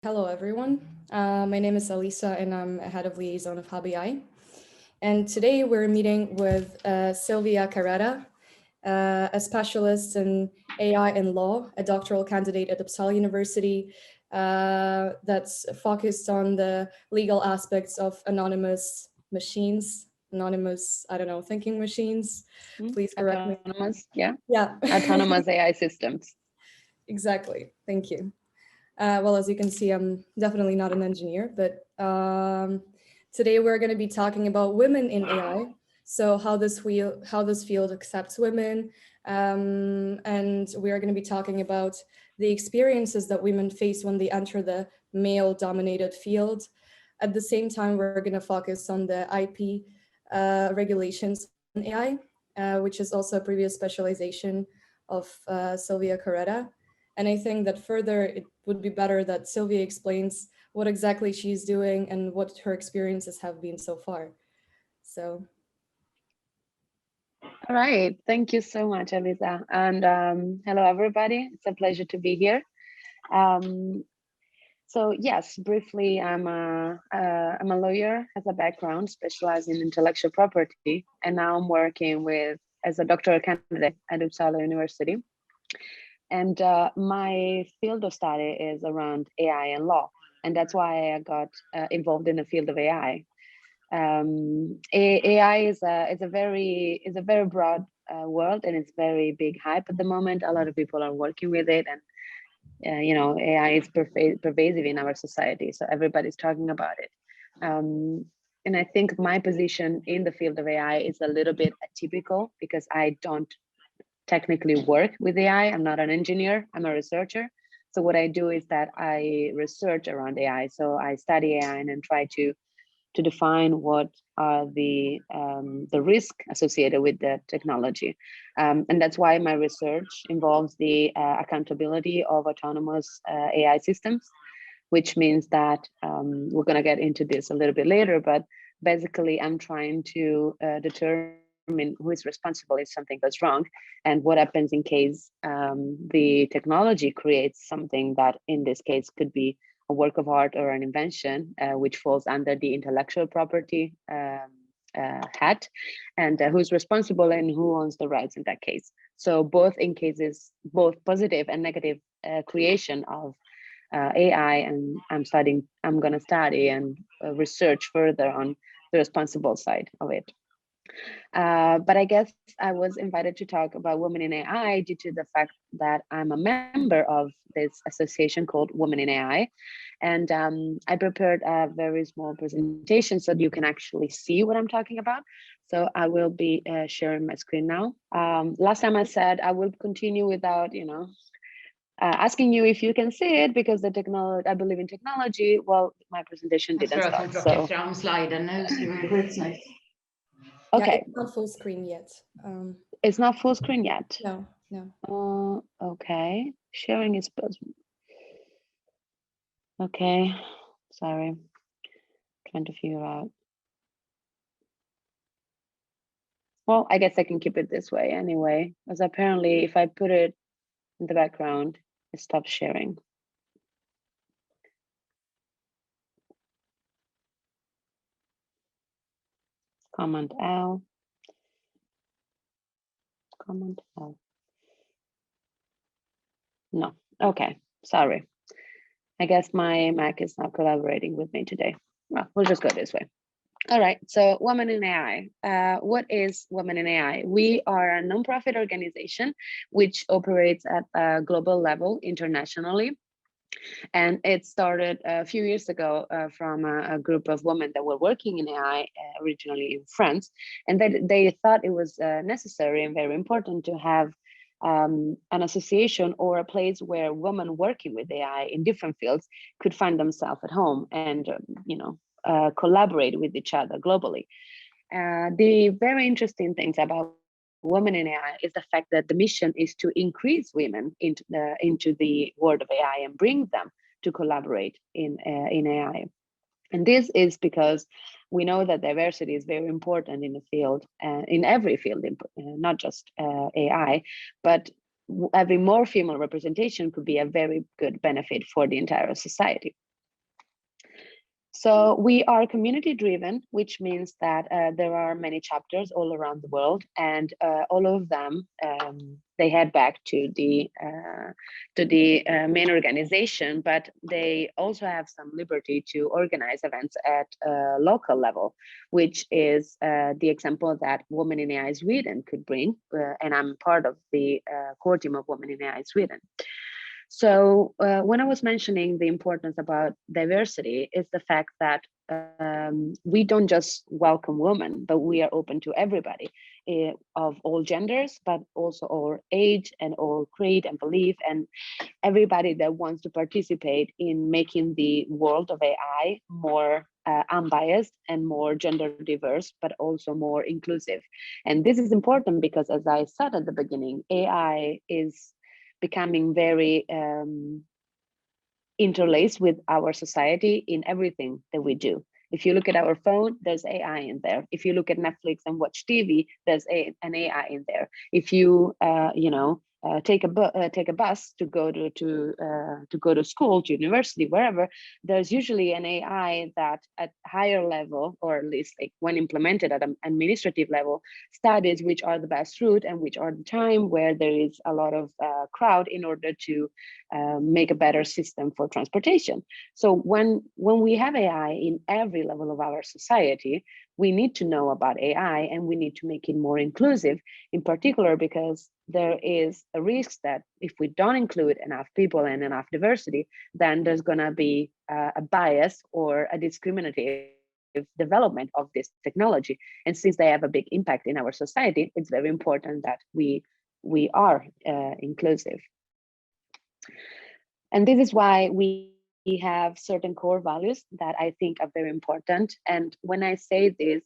Hello, everyone. My name is Elisa, and I'm a head of liaison of HBI. And today we're meeting with Silvia Carretta, a specialist in AI and law, a doctoral candidate at Uppsala University that's focused on the legal aspects of anonymous machines, anonymous, I don't know, thinking machines. Please correct me. Autonomous, yeah. Yeah. Autonomous AI systems. Exactly. Thank you. Well, as you can see, I'm definitely not an engineer, but today we're going to be talking about women in AI. So how this field accepts women, and we are going to be talking about the experiences that women face when they enter the male-dominated field. At the same time, we're going to focus on the IP regulations in AI, which is also a previous specialization of Silvia Carretta. And I think that further, it would be better that Silvia explains what exactly she's doing and what her experiences have been so far. So. All right. Thank you so much, Elisa. And hello, everybody. It's a pleasure to be here. So yes, briefly, I'm a lawyer, as a background, specialized in intellectual property, and now I'm working as a doctoral candidate at Uppsala University. And my field of study is around AI and law, and that's why I got involved in the field of AI. AI is a very broad world, and it's very big hype at the moment. A lot of people are working with it, and AI is pervasive in our society, so everybody's talking about it. And I think my position in the field of AI is a little bit atypical because I don't technically work with AI. I'm not an engineer, I'm a researcher. So what I do is that I research around AI. So I study AI and try to define what are the risk associated with the technology. And that's why my research involves the accountability of autonomous AI systems, which means that we're going to get into this a little bit later, but basically I'm trying to determine who is responsible if something goes wrong, and what happens in case the technology creates something that in this case could be a work of art or an invention, which falls under the intellectual property hat, and who's responsible and who owns the rights in that case. So both both positive and negative creation of AI, and I'm going to study and research further on the responsible side of it. But I guess I was invited to talk about women in AI due to the fact that I'm a member of this association called Women in AI. And I prepared a very small presentation so that you can actually see what I'm talking about. So I will be sharing my screen now. Last time I said I will continue without, asking you if you can see it, because the technology, I believe in technology. Well, my presentation didn't start. So. Okay. Yeah, it's not full screen yet. It's not full screen yet. No. Okay. Sharing is okay. Sorry. Trying to figure out. Well, I guess I can keep it this way anyway, because apparently if I put it in the background, it stops sharing. Command L. Command L. No. Okay. Sorry. I guess my Mac is not collaborating with me today. Well, we'll just go this way. All right, so Women in AI. What is Women in AI? We are a nonprofit organization which operates at a global level internationally. And it started a few years ago from a group of women that were working in AI originally in France. And they thought it was necessary and very important to have an association or a place where women working with AI in different fields could find themselves at home and, collaborate with each other globally. The very interesting things about Women in AI is the fact that the mission is to increase women into the world of AI and bring them to collaborate in AI. And this is because we know that diversity is very important in the field, in every field, not just AI, but having more female representation could be a very good benefit for the entire society. So we are community driven, which means that there are many chapters all around the world, and all of them, they head back to the main organization, but they also have some liberty to organize events at a local level, which is the example that Women in AI Sweden could bring, and I'm part of the core team of Women in AI Sweden. So when I was mentioning the importance about diversity, is the fact that we don't just welcome women, but we are open to everybody of all genders, but also all age and all creed and belief, and everybody that wants to participate in making the world of AI more unbiased and more gender diverse, but also more inclusive. And this is important because, as I said at the beginning, AI is becoming very interlaced with our society in everything that we do. If you look at our phone, there's AI in there. If you look at Netflix and watch TV, there's an AI in there. If you take a bus to go to school, to university, wherever, there's usually an AI that at higher level, or at least like when implemented at an administrative level, studies which are the best route and which are the time where there is a lot of crowd in order to make a better system for transportation. So when we have AI in every level of our society, we need to know about AI, and we need to make it more inclusive, in particular because there is a risk that if we don't include enough people and enough diversity, then there's going to be a bias or a discriminative development of this technology. And since they have a big impact in our society, it's very important that we are inclusive. And this is why we have certain core values that I think are very important. And when I say this,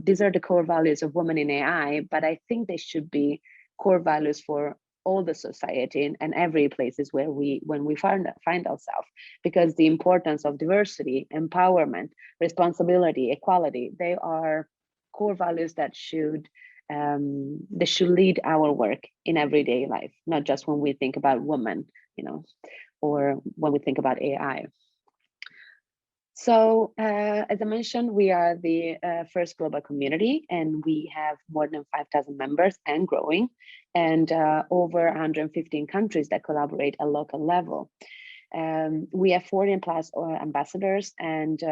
these are the core values of Women in AI, but I think they should be core values for all the society and every places where when we find ourselves, because the importance of diversity, empowerment, responsibility, equality, they are core values that should they should lead our work in everyday life, not just when we think about women, or when we think about AI. So as I mentioned, we are the first global community, and we have more than 5,000 members and growing, and over 115 countries that collaborate at local level. We have 40 plus ambassadors, and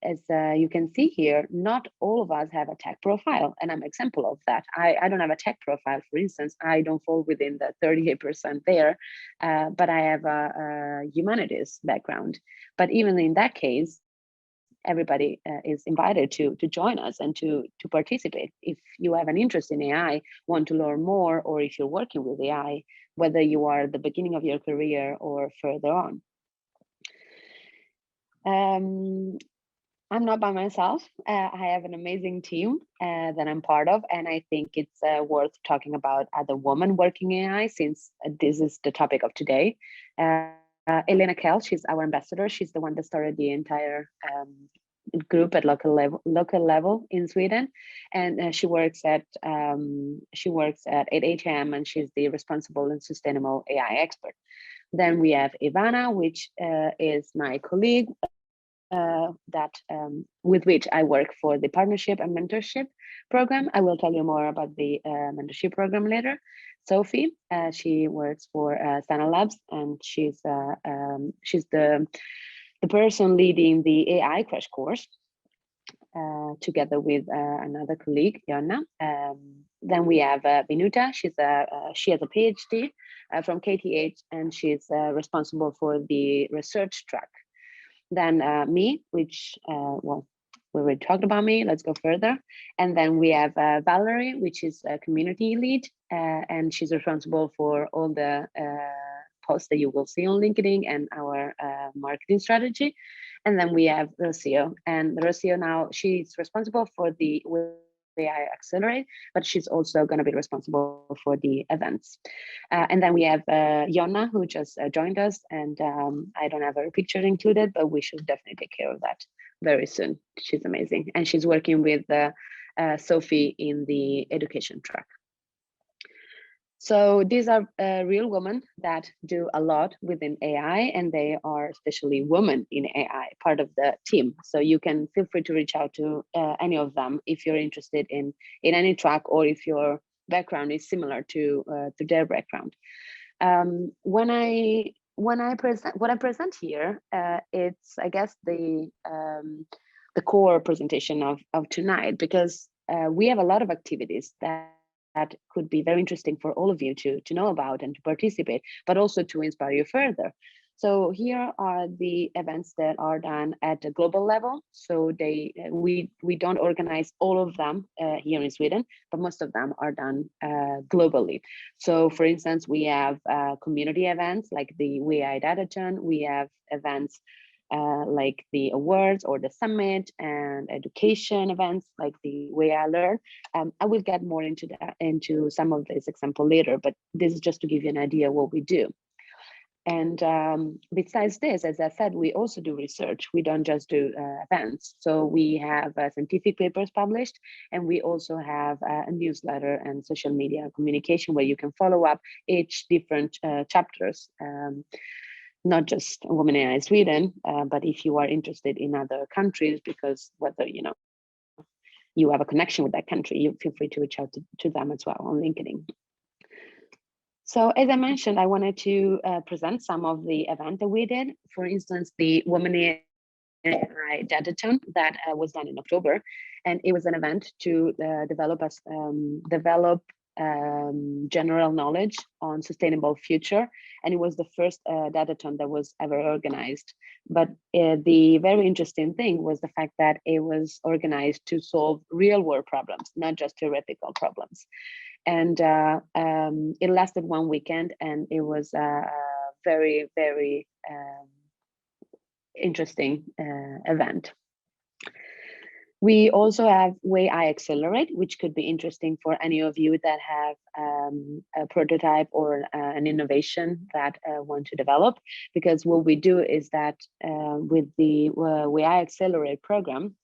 as you can see here, not all of us have a tech profile, and I'm an example of that. I don't have a tech profile, for instance. I don't fall within the 38% there, but I have a humanities background. But even in that case, everybody is invited to join us and to participate. If you have an interest in AI, want to learn more, or if you're working with AI, whether you are at the beginning of your career or further on. I'm not by myself. I have an amazing team that I'm part of, and I think it's worth talking about other women working in AI, since this is the topic of today. Elena Kell, she's our ambassador. She's the one that started the entire group at local level in Sweden, and she works at HM, and she's the responsible and sustainable AI expert. Then we have Ivana, which is my colleague with which I work for the partnership and mentorship program. I will tell you more about the mentorship program later. Sophie, she works for Sana Labs, and she's the person leading the AI crash course together with another colleague, Jonna. Then we have Vinuta. She has a PhD from KTH, and she's responsible for the research track. Then me, which, well, we already talked about me, let's go further. And then we have Valerie, which is a community lead, and she's responsible for all the posts that you will see on LinkedIn and our marketing strategy. And then we have Rocio, and Rocio now, she's responsible for the AI Accelerate, but she's also going to be responsible for the events. And then we have Jonna, who just joined us, and I don't have her picture included, but we should definitely take care of that very soon. She's amazing, and she's working with Sophie in the education track. So these are real women that do a lot within AI, and they are especially women in AI, part of the team. So you can feel free to reach out to any of them if you're interested in any track, or if your background is similar to their background. When I present what I present here, it's, I guess, the core presentation of tonight, because we have a lot of activities that could be very interesting for all of you to know about and to participate, but also to inspire you further. So here are the events that are done at a global level. So we don't organize all of them here in Sweden, but most of them are done globally. So for instance, we have community events like the WAI Dataton. We have events like the awards or the summit, and education events like the Way I Learn. I will get more into some of this example later, but this is just to give you an idea what we do. And besides this, as I said, we also do research. We don't just do events. So we have scientific papers published, and we also have a newsletter and social media communication where you can follow up each different chapters. Not just Women in AI Sweden, but if you are interested in other countries, because whether you have a connection with that country, you feel free to reach out to them as well on LinkedIn. So as I mentioned, I wanted to present some of the events that we did. For instance, the Women in AI Dataton that was done in October, and it was an event to develop general knowledge on sustainable future, and it was the first datathon that was ever organized. But the very interesting thing was the fact that it was organized to solve real world problems, not just theoretical problems. And it lasted 1 weekend, and it was a very, very interesting event. We also have WAI Accelerate, which could be interesting for any of you that have a prototype or an innovation that want to develop. Because what we do is that with the WAI Accelerate program,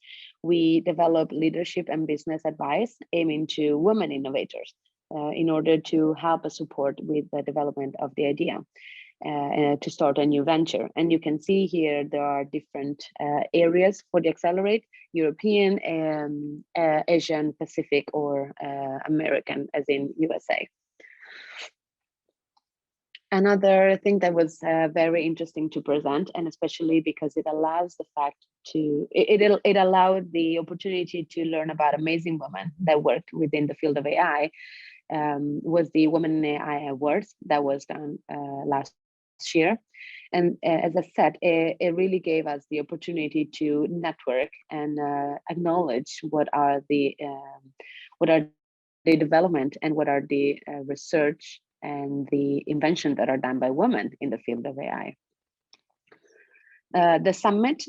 we develop leadership and business advice aiming to women innovators in order to help us support with the development of the idea. To start a new venture. And you can see here there are different areas for the Accelerate: European, Asian, Pacific, or American, as in USA. Another thing that was very interesting to present, and especially because it allows the fact to, it allowed the opportunity to learn about amazing women that worked within the field of AI, was the Women in AI Awards that was done last year. And as I said, it really gave us the opportunity to network and acknowledge what are the development and what are the research and the invention that are done by women in the field of AI. The summit,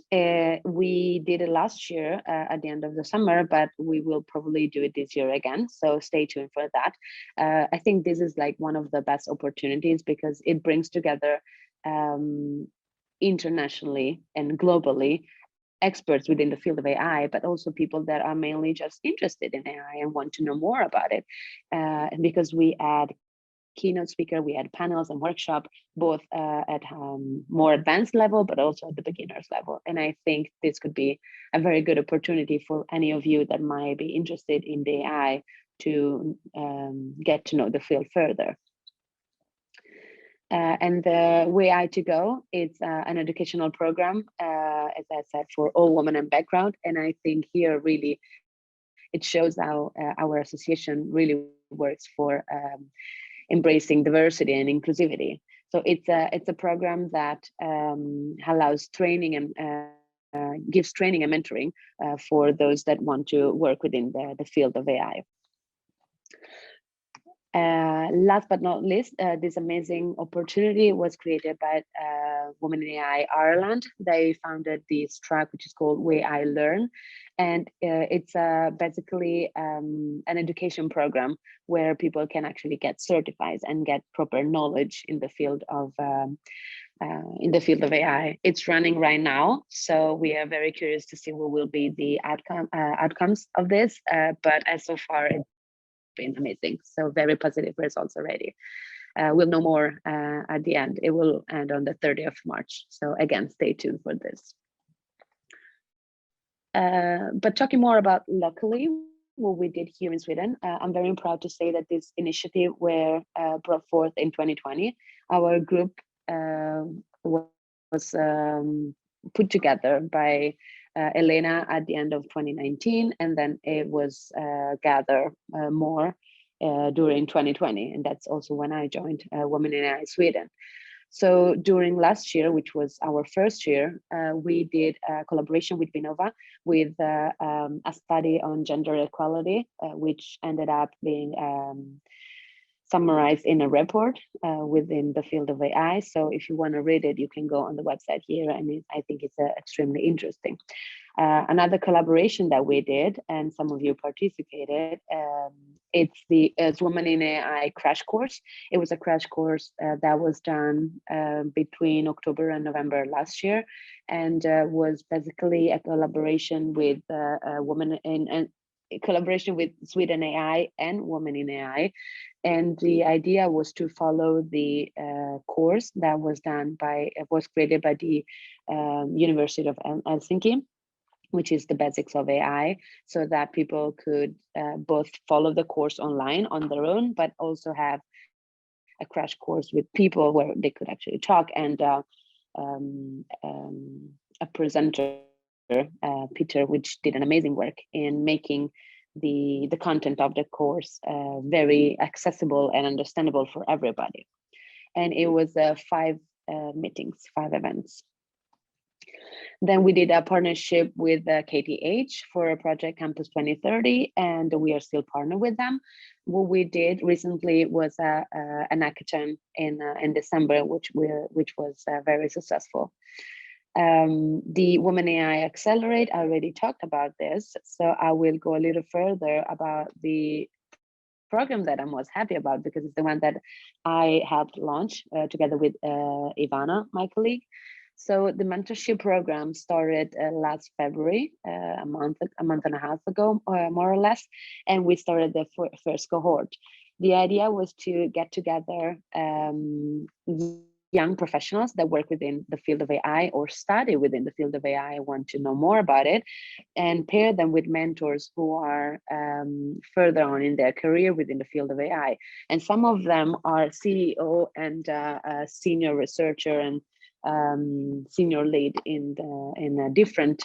we did it last year at the end of the summer, but we will probably do it this year again. So stay tuned for that. I think this is like one of the best opportunities because it brings together internationally and globally experts within the field of AI, but also people that are mainly just interested in AI and want to know more about it. And because we add keynote speaker, we had panels and workshop, both at more advanced level, but also at the beginners level. And I think this could be a very good opportunity for any of you that might be interested in the AI to get to know the field further. And the WAI to Go, it's an educational program, as I said, for all women and background. And I think here really it shows how our association really works for embracing diversity and inclusivity. So it's a program that allows training and gives training and mentoring for those that want to work within the field of AI. Last but not least, this amazing opportunity was created by Women in AI Ireland. They founded this track, which is called WAI Learn. And it's basically an education program where people can actually get certified and get proper knowledge in the field of AI. It's running right now, so we are very curious to see what will be the outcomes of this. But as so far, been amazing. So very positive results already. We'll know more at the end. It will end on the 30th of March. So again, stay tuned for this. But talking more about luckily what we did here in Sweden, I'm very proud to say that this initiative were brought forth in 2020. Our group was put together by Elena at the end of 2019, and then it was gathered more during 2020, and that's also when I joined Women in AI Sweden. So during last year, which was our first year, we did a collaboration with Vinnova with a study on gender equality, which ended up being summarized in a report within the field of AI. So if you want to read it, you can go on the website here. And I think it's extremely interesting. Another collaboration that we did, and some of you participated, it's Women in AI crash course. It was a crash course that was done between October and November last year, and was basically a collaboration with women in collaboration with Sweden AI and Women in AI. And the idea was to follow the course that was created by the University of Helsinki, which is the basics of AI, so that people could both follow the course online on their own, but also have a crash course with people where they could actually talk, and a presenter, Peter, which did an amazing work in making the content of the course very accessible and understandable for everybody. And it was 5 meetings, 5 events. Then we did a partnership with KTH for a project Campus 2030, and we are still partnered with them. What we did recently was an hackathon in December, which was very successful. The Women AI Accelerate, I already talked about this, so I will go a little further about the program that I'm most happy about, because it's the one that I helped launch together with Ivana, my colleague. So the mentorship program started last February, a month and a half ago, more or less, and we started the first cohort. The idea was to get together young professionals that work within the field of AI or study within the field of AI, want to know more about it, and pair them with mentors who are further on in their career within the field of AI. And some of them are CEO and a senior researcher and senior lead in different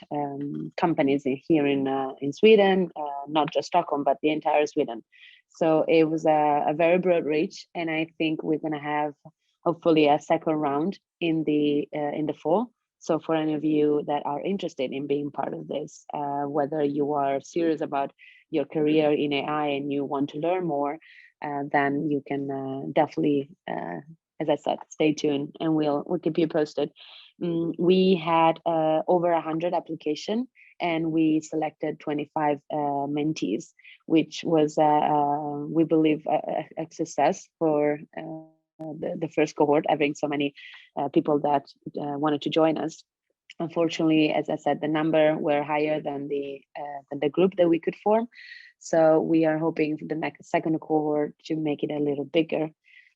companies here in Sweden, not just Stockholm, but the entire Sweden. So it was a very broad reach, and I think we're going to have hopefully a second round in the fall. So for any of you that are interested in being part of this, whether you are serious about your career in AI and you want to learn more, then you can definitely, as I said, stay tuned, and we'll keep you posted. We had over 100 applications, and we selected 25 mentees, which was, we believe, a success for the first cohort, having so many people that wanted to join us. Unfortunately, as I said, the number were higher than the group that we could form. So we are hoping for the second cohort to make it a little bigger.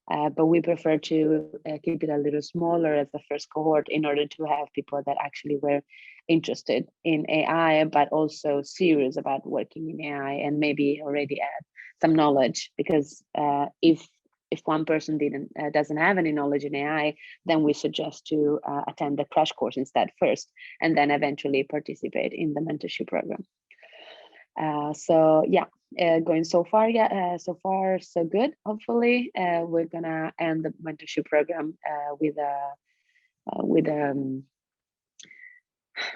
But we prefer to keep it a little smaller as the first cohort, in order to have people that actually were interested in AI, but also serious about working in AI, and maybe already add some knowledge. Because if one person doesn't have any knowledge in AI, then we suggest to attend the crash course instead first, and then eventually participate in the mentorship program. So yeah, going so far, so far so good. Hopefully, we're gonna end the mentorship program with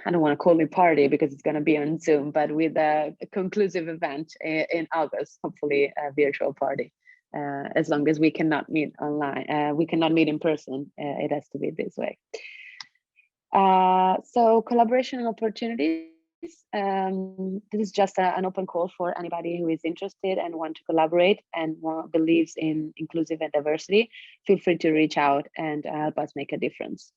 I don't want to call it party because it's gonna be on Zoom, but with a conclusive event in August, hopefully a virtual party. As long as we cannot meet online, we cannot meet in person. It has to be this way. So collaboration opportunities. This is just an open call for anybody who is interested and want to collaborate and believes in inclusive and diversity. Feel free to reach out and help us make a difference.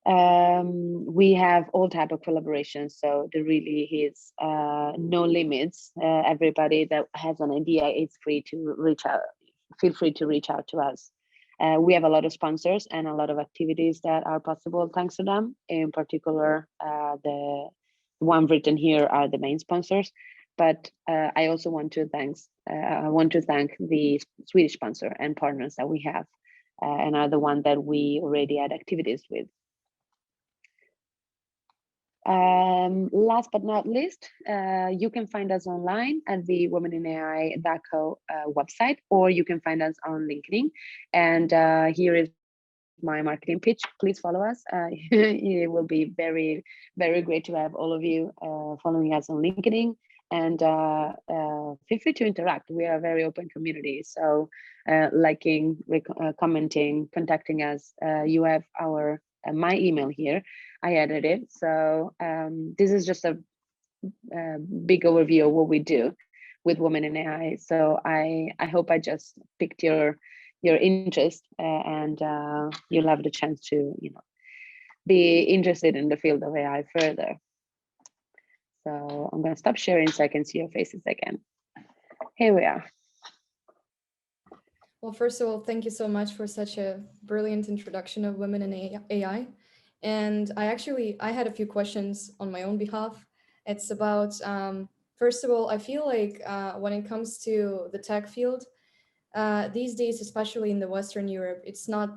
We have all type of collaborations, so there really is no limits. Everybody that has an idea is free to reach out. Feel free to reach out to us. We have a lot of sponsors and a lot of activities that are possible thanks to them. In particular, the one written here are the main sponsors. But I also want to thank the Swedish sponsor and partners that we have, and are the one that we already had activities with. Last but not least, you can find us online at the Women in AI DACO website, or you can find us on LinkedIn. And here is my marketing pitch. Please follow us. It will be very, very great to have all of you following us on LinkedIn. And feel free to interact. We are a very open community. So liking, commenting, contacting us. You have my email here. I added it. So this is just a big overview of what we do with Women in AI. So I hope I just picked your interest, and you'll have the chance to be interested in the field of AI further. So I'm going to stop sharing so I can see your faces again. Here we are. Well, first of all, thank you so much for such a brilliant introduction of women in AI. And I had a few questions on my own behalf. It's about, first of all, I feel like when it comes to the tech field, these days, especially in the Western Europe, it's not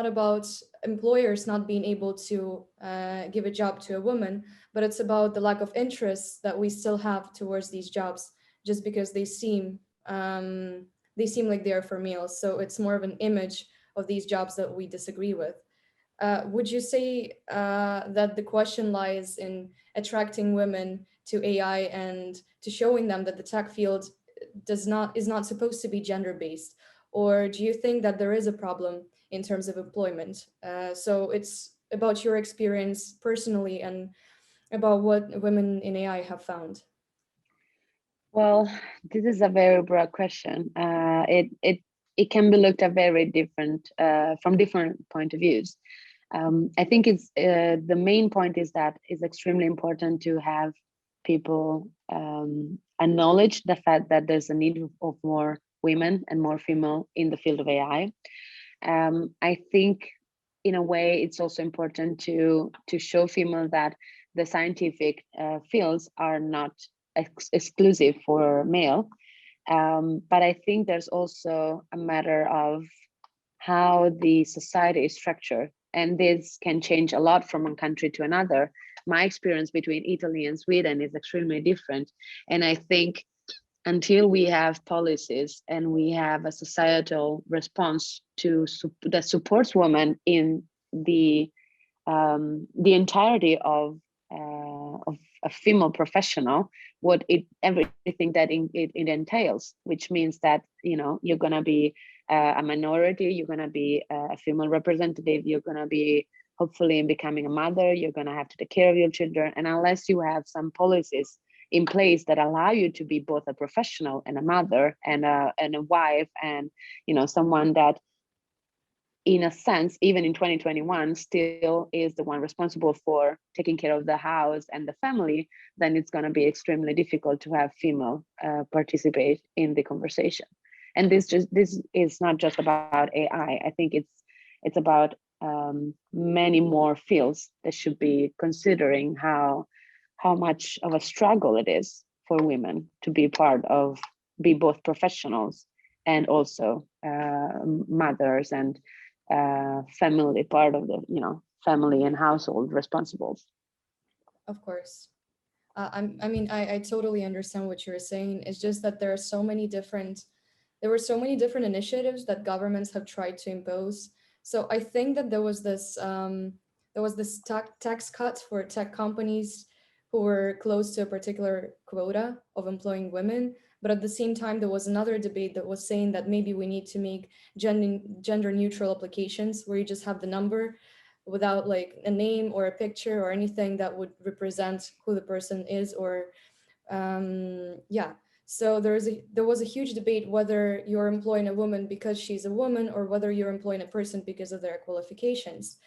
about employers not being able to give a job to a woman, but it's about the lack of interest that we still have towards these jobs, just because they seem like they are for males. So it's more of an image of these jobs that we disagree with. Would you say that the question lies in attracting women to AI and to showing them that the tech field is not supposed to be gender-based? Or do you think that there is a problem in terms of employment? So it's about your experience personally and about what women in AI have found. Well, this is a very broad question. It can be looked at very different from different point of views. I think it's the main point is that it's extremely important to have people acknowledge the fact that there's a need of more women and more female in the field of AI. I think in a way it's also important to show female that the scientific fields are not exclusive for male. But I think there's also a matter of how the society is structured, and this can change a lot from one country to another. My experience between Italy and Sweden is extremely different, and I think until we have policies and we have a societal response that supports women in the entirety of a female professional, everything that it entails, which means that you're gonna be a minority, you're gonna be a female representative, you're gonna be hopefully becoming a mother, you're gonna have to take care of your children, and unless you have some policies in place that allow you to be both a professional and a mother and a wife, and someone that in a sense, even in 2021, still is the one responsible for taking care of the house and the family, then it's going to be extremely difficult to have female participate in the conversation. And this is not just about AI. I think it's about many more fields that should be considering how much of a struggle it is for women to be be both professionals and also mothers and family, part of the family and household responsibles. Of course. I totally understand what you're saying. It's just that there were so many different initiatives that governments have tried to impose. So I think that there was this tax cut for tech companies who were close to a particular quota of employing women. But at the same time, there was another debate that was saying that maybe we need to make gender neutral applications where you just have the number without like a name or a picture or anything that would represent who the person is, or yeah. So there was a huge debate whether you're employing a woman because she's a woman or whether you're employing a person because of their qualifications.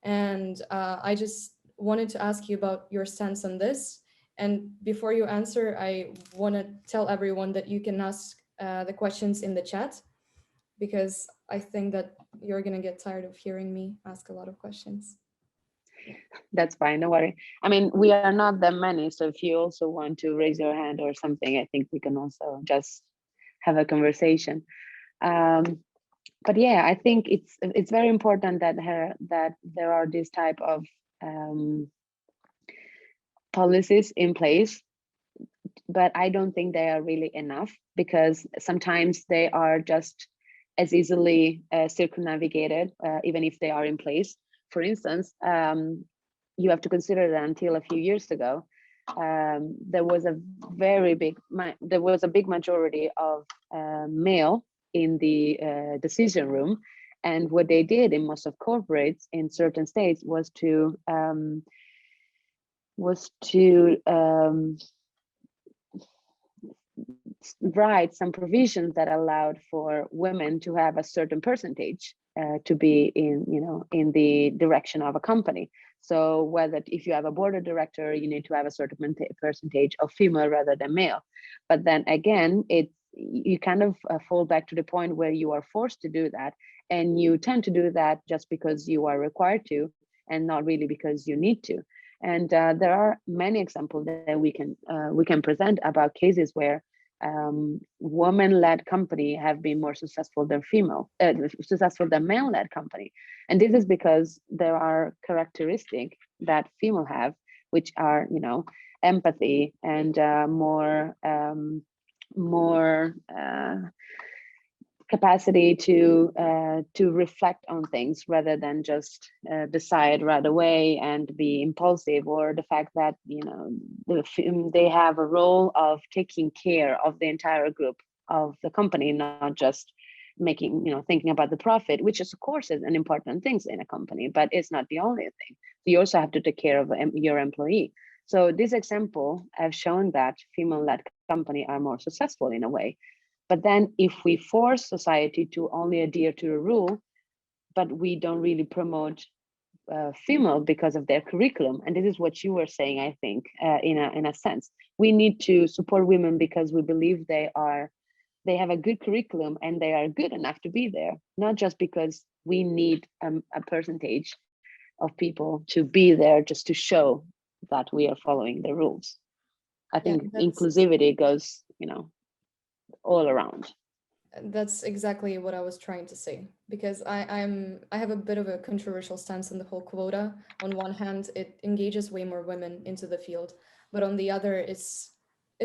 And I just wanted to ask you about your stance on this. And before you answer, I want to tell everyone that you can ask the questions in the chat, because I think that you're going to get tired of hearing me ask a lot of questions. That's fine, no worry. I mean, we are not that many, so if you also want to raise your hand or something, I think we can also just have a conversation. But yeah, I think it's very important that there are these type of policies in place, but I don't think they are really enough, because sometimes they are just as easily circumnavigated, even if they are in place. For instance, you have to consider that until a few years ago, there was a big majority of male in the decision room, and what they did in most of corporates in certain states was to write some provisions that allowed for women to have a certain percentage to be in the direction of a company. So whether if you have a board of director, you need to have a certain percentage of female rather than male. But then again, you kind of fall back to the point where you are forced to do that, and you tend to do that just because you are required to, and not really because you need to. And there are many examples that we can present about cases where woman-led company have been more successful than male-led company. And this is because there are characteristics that female have, which are, empathy and more capacity to reflect on things rather than just decide right away and be impulsive, or the fact that they have a role of taking care of the entire group of the company, not just thinking about the profit, which is of course is an important thing in a company, but it's not the only thing. You also have to take care of your employee. So this example have shown that female-led company are more successful in a way. But then if we force society to only adhere to a rule, but we don't really promote female because of their curriculum, and this is what you were saying, I think, in a sense, we need to support women because we believe they have a good curriculum and they are good enough to be there, not just because we need a percentage of people to be there just to show that we are following the rules. I think inclusivity goes, all around. That's exactly what I was trying to say, because I have a bit of a controversial stance on the whole quota. On one hand, it engages way more women into the field, but on the other, it's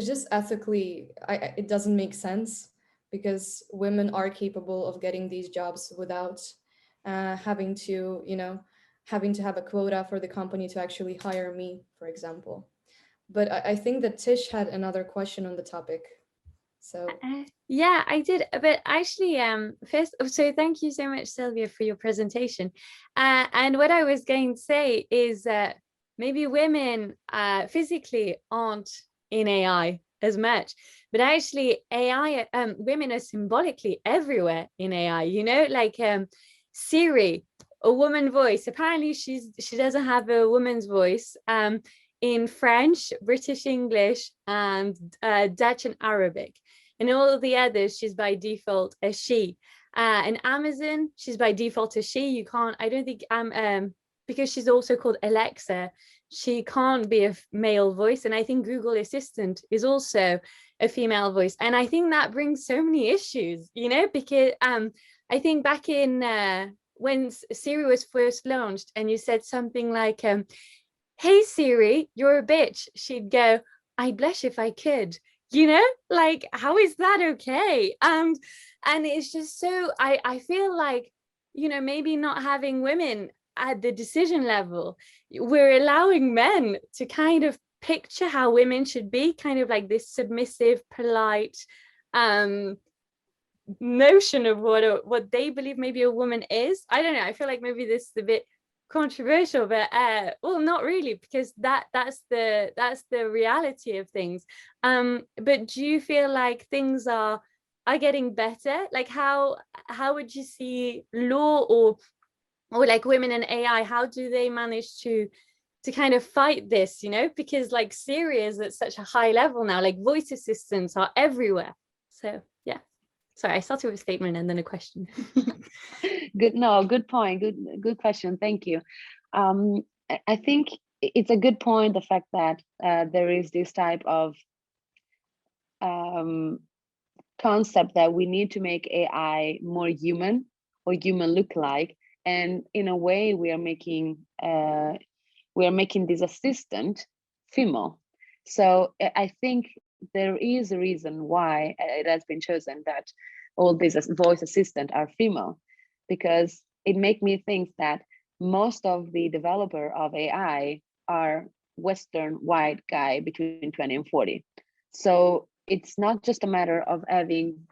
just ethically, it doesn't make sense, because women are capable of getting these jobs without having to have a quota for the company to actually hire me, for example. But I think that Tish had another question on the topic. So yeah, I did, but actually first, so thank you so much, Silvia, for your presentation, and what I was going to say is that maybe women physically aren't in AI as much, but actually AI women are symbolically everywhere in AI, like Siri, a woman voice. Apparently she doesn't have a woman's voice in French, British English, and Dutch and Arabic. And all of the others, she's by default a she. In Amazon, she's by default a she. You can't, I don't think, because she's also called Alexa, she can't be a male voice. And I think Google Assistant is also a female voice. And I think that brings so many issues, because I think back in when Siri was first launched and you said something like, hey Siri, you're a bitch, she'd go, I'd blush if I could. Like, how is that okay? And it's just so, I feel like, maybe not having women at the decision level, we're allowing men to kind of picture how women should be, kind of like this submissive, polite notion of what they believe maybe a woman is. I don't know, I feel like maybe this is a bit controversial, but well, not really, because that's the reality of things. But do you feel like things are getting better? Like how would you see law or or like women in AI, how do they manage to kind of fight this, you know, because like Siri is at such a high level now, like voice assistants are everywhere. So yeah, sorry, I started with a statement and then a question. Good point. Good question. Thank you. I think it's a good point, the fact that there is this type of concept that we need to make AI more human or human look-like, and in a way we are making this assistant female. So I think there is a reason why it has been chosen that all these voice assistants are female, because it makes me think that most of the developer of AI are Western white guy between 20 and 40. So it's not just a matter of having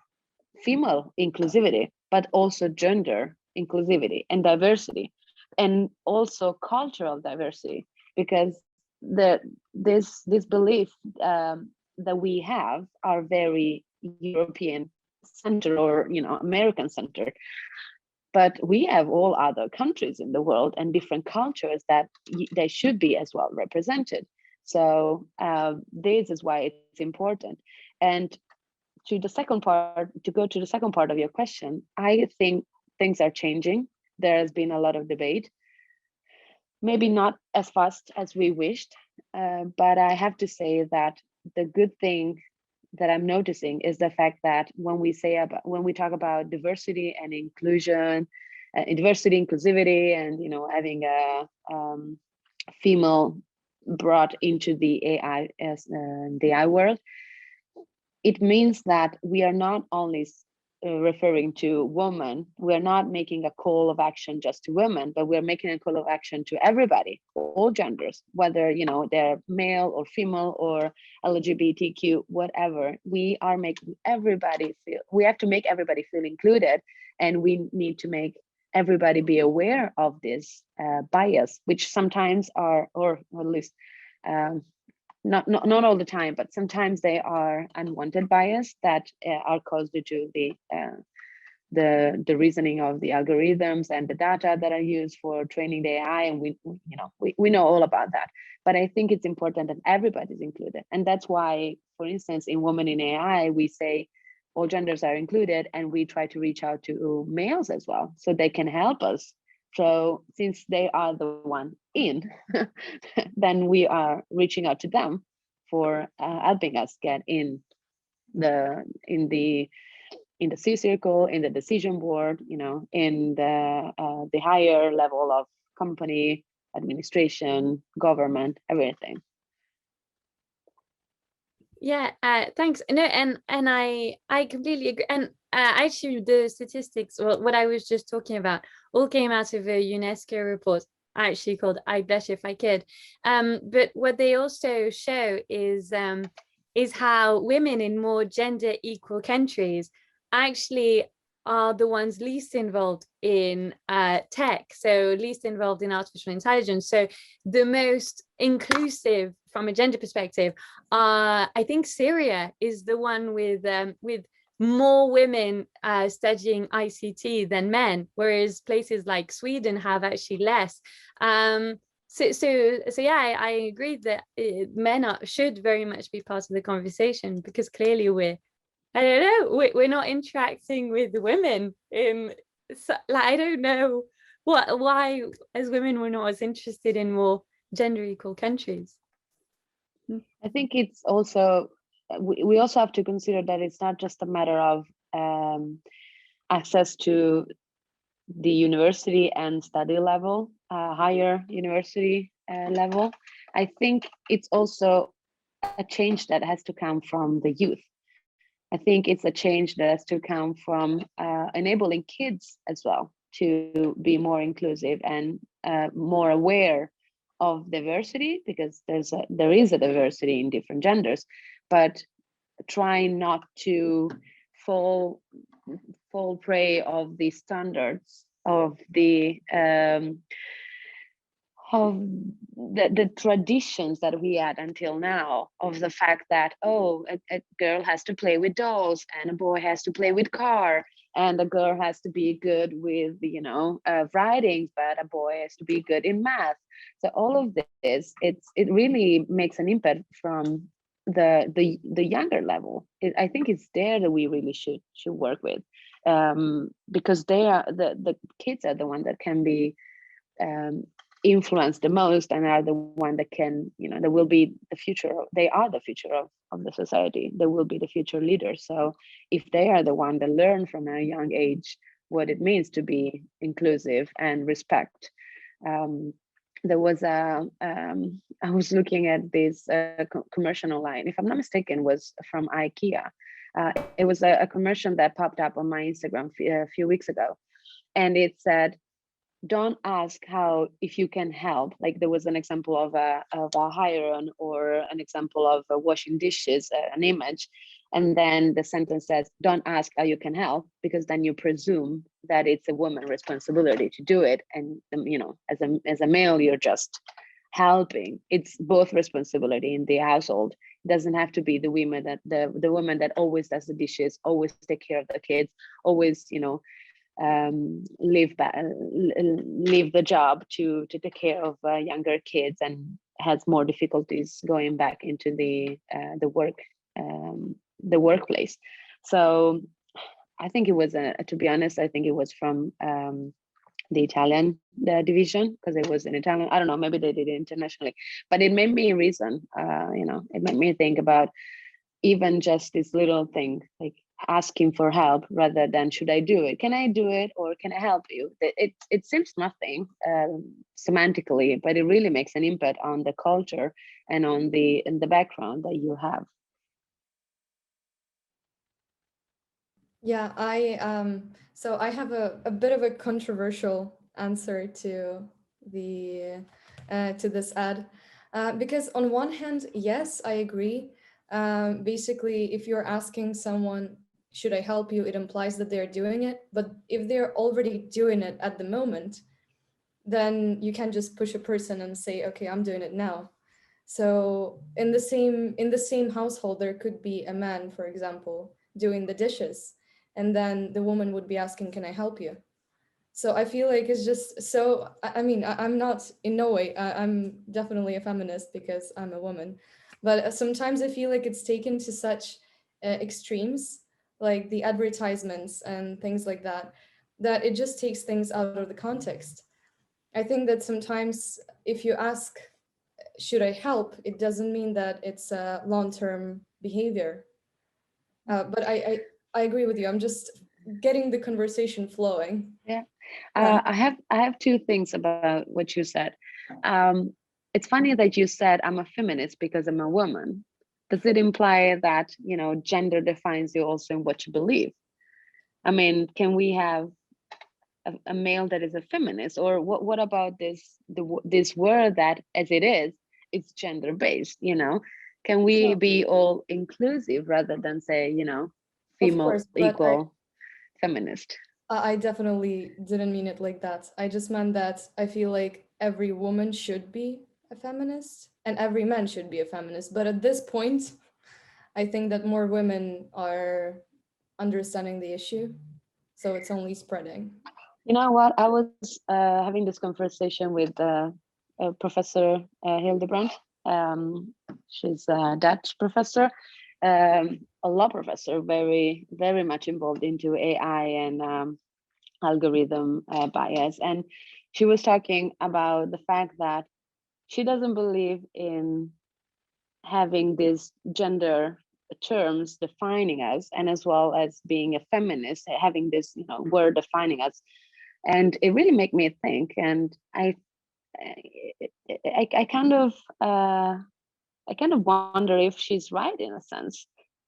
female inclusivity, but also gender inclusivity and diversity, and also cultural diversity, because this belief that we have are very European centered, or American centered, but we have all other countries in the world and different cultures that they should be as well represented. So this is why it's important. And to go to the second part of your question, I think things are changing. There has been a lot of debate, maybe not as fast as we wished, but I have to say that the good thing that I'm noticing is the fact that when we talk about diversity and inclusion, diversity, inclusivity, and having a female brought into the AI the AI world, it means that we are not only referring to women. We're not making a call of action just to women, but we're making a call of action to everybody, all genders, whether they're male or female or LGBTQ, whatever. We have to make everybody feel included, and we need to make everybody be aware of this bias, which sometimes are, or at least not all the time, but sometimes they are unwanted bias that are caused due to the reasoning of the algorithms and the data that are used for training the AI, and we know all about that. But I think it's important that everybody's included, and that's why, for instance, in Women in AI, we say all genders are included, and we try to reach out to males as well, so they can help us. So since they are the one in, then we are reaching out to them for helping us get in the C circle, in the decision board, in the higher level of company, administration, government, everything. Yeah, thanks. No, and I completely agree. And actually, the statistics, well, what I was just talking about, all came out of a UNESCO report, actually called "I Blush If I Could." But what they also show is how women in more gender equal countries actually are the ones least involved in tech, so least involved in artificial intelligence. So the most inclusive from a gender perspective, I think Syria is the one with more women studying ICT than men, whereas places like Sweden have actually less. So yeah, I agree that men should very much be part of the conversation, because clearly we're not interacting with women. I don't know why as women we're not as interested in more gender equal countries. I think it's also, we also have to consider that it's not just a matter of access to the university and study level, higher university level. I think it's also a change that has to come from the youth. I think it's a change that has to come from enabling kids as well to be more inclusive and more aware of diversity, because there is a diversity in different genders, but trying not to fall prey of the standards of the traditions that we had until now, of the fact that a girl has to play with dolls and a boy has to play with car, and a girl has to be good with, you know, writing, but a boy has to be good in math. So all of this, it really makes an impact from the younger level. I think it's there that we really should work with, because they are the kids are the one that can be influenced the most, and are the one that can, you know, that will be the future. They are the future of the society. They will be the future leaders. So if they are the one that learn from a young age what it means to be inclusive and respect. There was I was looking at this commercial online, if I'm not mistaken, was from IKEA. It was a commercial that popped up on my Instagram a few weeks ago, and it said, don't ask how, if you can help. Like, there was an example of a iron, or an example of washing dishes, an image, and then the sentence says, don't ask how you can help, because then you presume that it's a woman's responsibility to do it, and you know, as a male, you're just helping. It's both responsibility in the household. It doesn't have to be the women that the woman that always does the dishes, always take care of the kids, always, you know, leave the job to take care of younger kids, and has more difficulties going back into the workplace. So I think it was to be honest, I think it was from the Italian division, because it was in Italian. I don't know, maybe they did it internationally, but it made me reason. You know, it made me think about even just this little thing, like asking for help rather than should I do it? Can I do it, or can I help you? It seems nothing semantically, but it really makes an impact on the culture and on the background that you have. Yeah, so I have a bit of a controversial answer to the to this ad, because on one hand, yes, I agree. Basically, if you're asking someone, should I help you, it implies that they're doing it. But if they're already doing it at the moment, then you can just push a person and say, okay, I'm doing it now. So in the same household, there could be a man, for example, doing the dishes, and then the woman would be asking, can I help you? So I feel like it's just so, I mean, I'm not, in no way, I'm definitely a feminist because I'm a woman, but sometimes I feel like it's taken to such extremes, like the advertisements and things like that, that it just takes things out of the context. I think that sometimes if you ask, should I help, it doesn't mean that it's a long-term behavior. But I agree with you. I'm just getting the conversation flowing. Yeah. Yeah. I have two things about what you said. It's funny that you said I'm a feminist because I'm a woman. Does it imply that, you know, gender defines you also in what you believe? I mean, can we have a male that is a feminist, or what about this word that, as it is, it's gender based? You know, can we be all inclusive rather than say, you know, female Of course, but equal feminist? I definitely didn't mean it like that. I just meant that I feel like every woman should be a feminist and every man should be a feminist. But at this point, I think that more women are understanding the issue. So it's only spreading. You know what? I was having this conversation with Professor Hildebrandt. She's a Dutch professor, a law professor, very, very much involved into AI and algorithm bias. And she was talking about the fact that she doesn't believe in having these gender terms defining us, and as well as being a feminist, having this, you know, word defining us. And it really made me think, and I kind of wonder if she's right in a sense.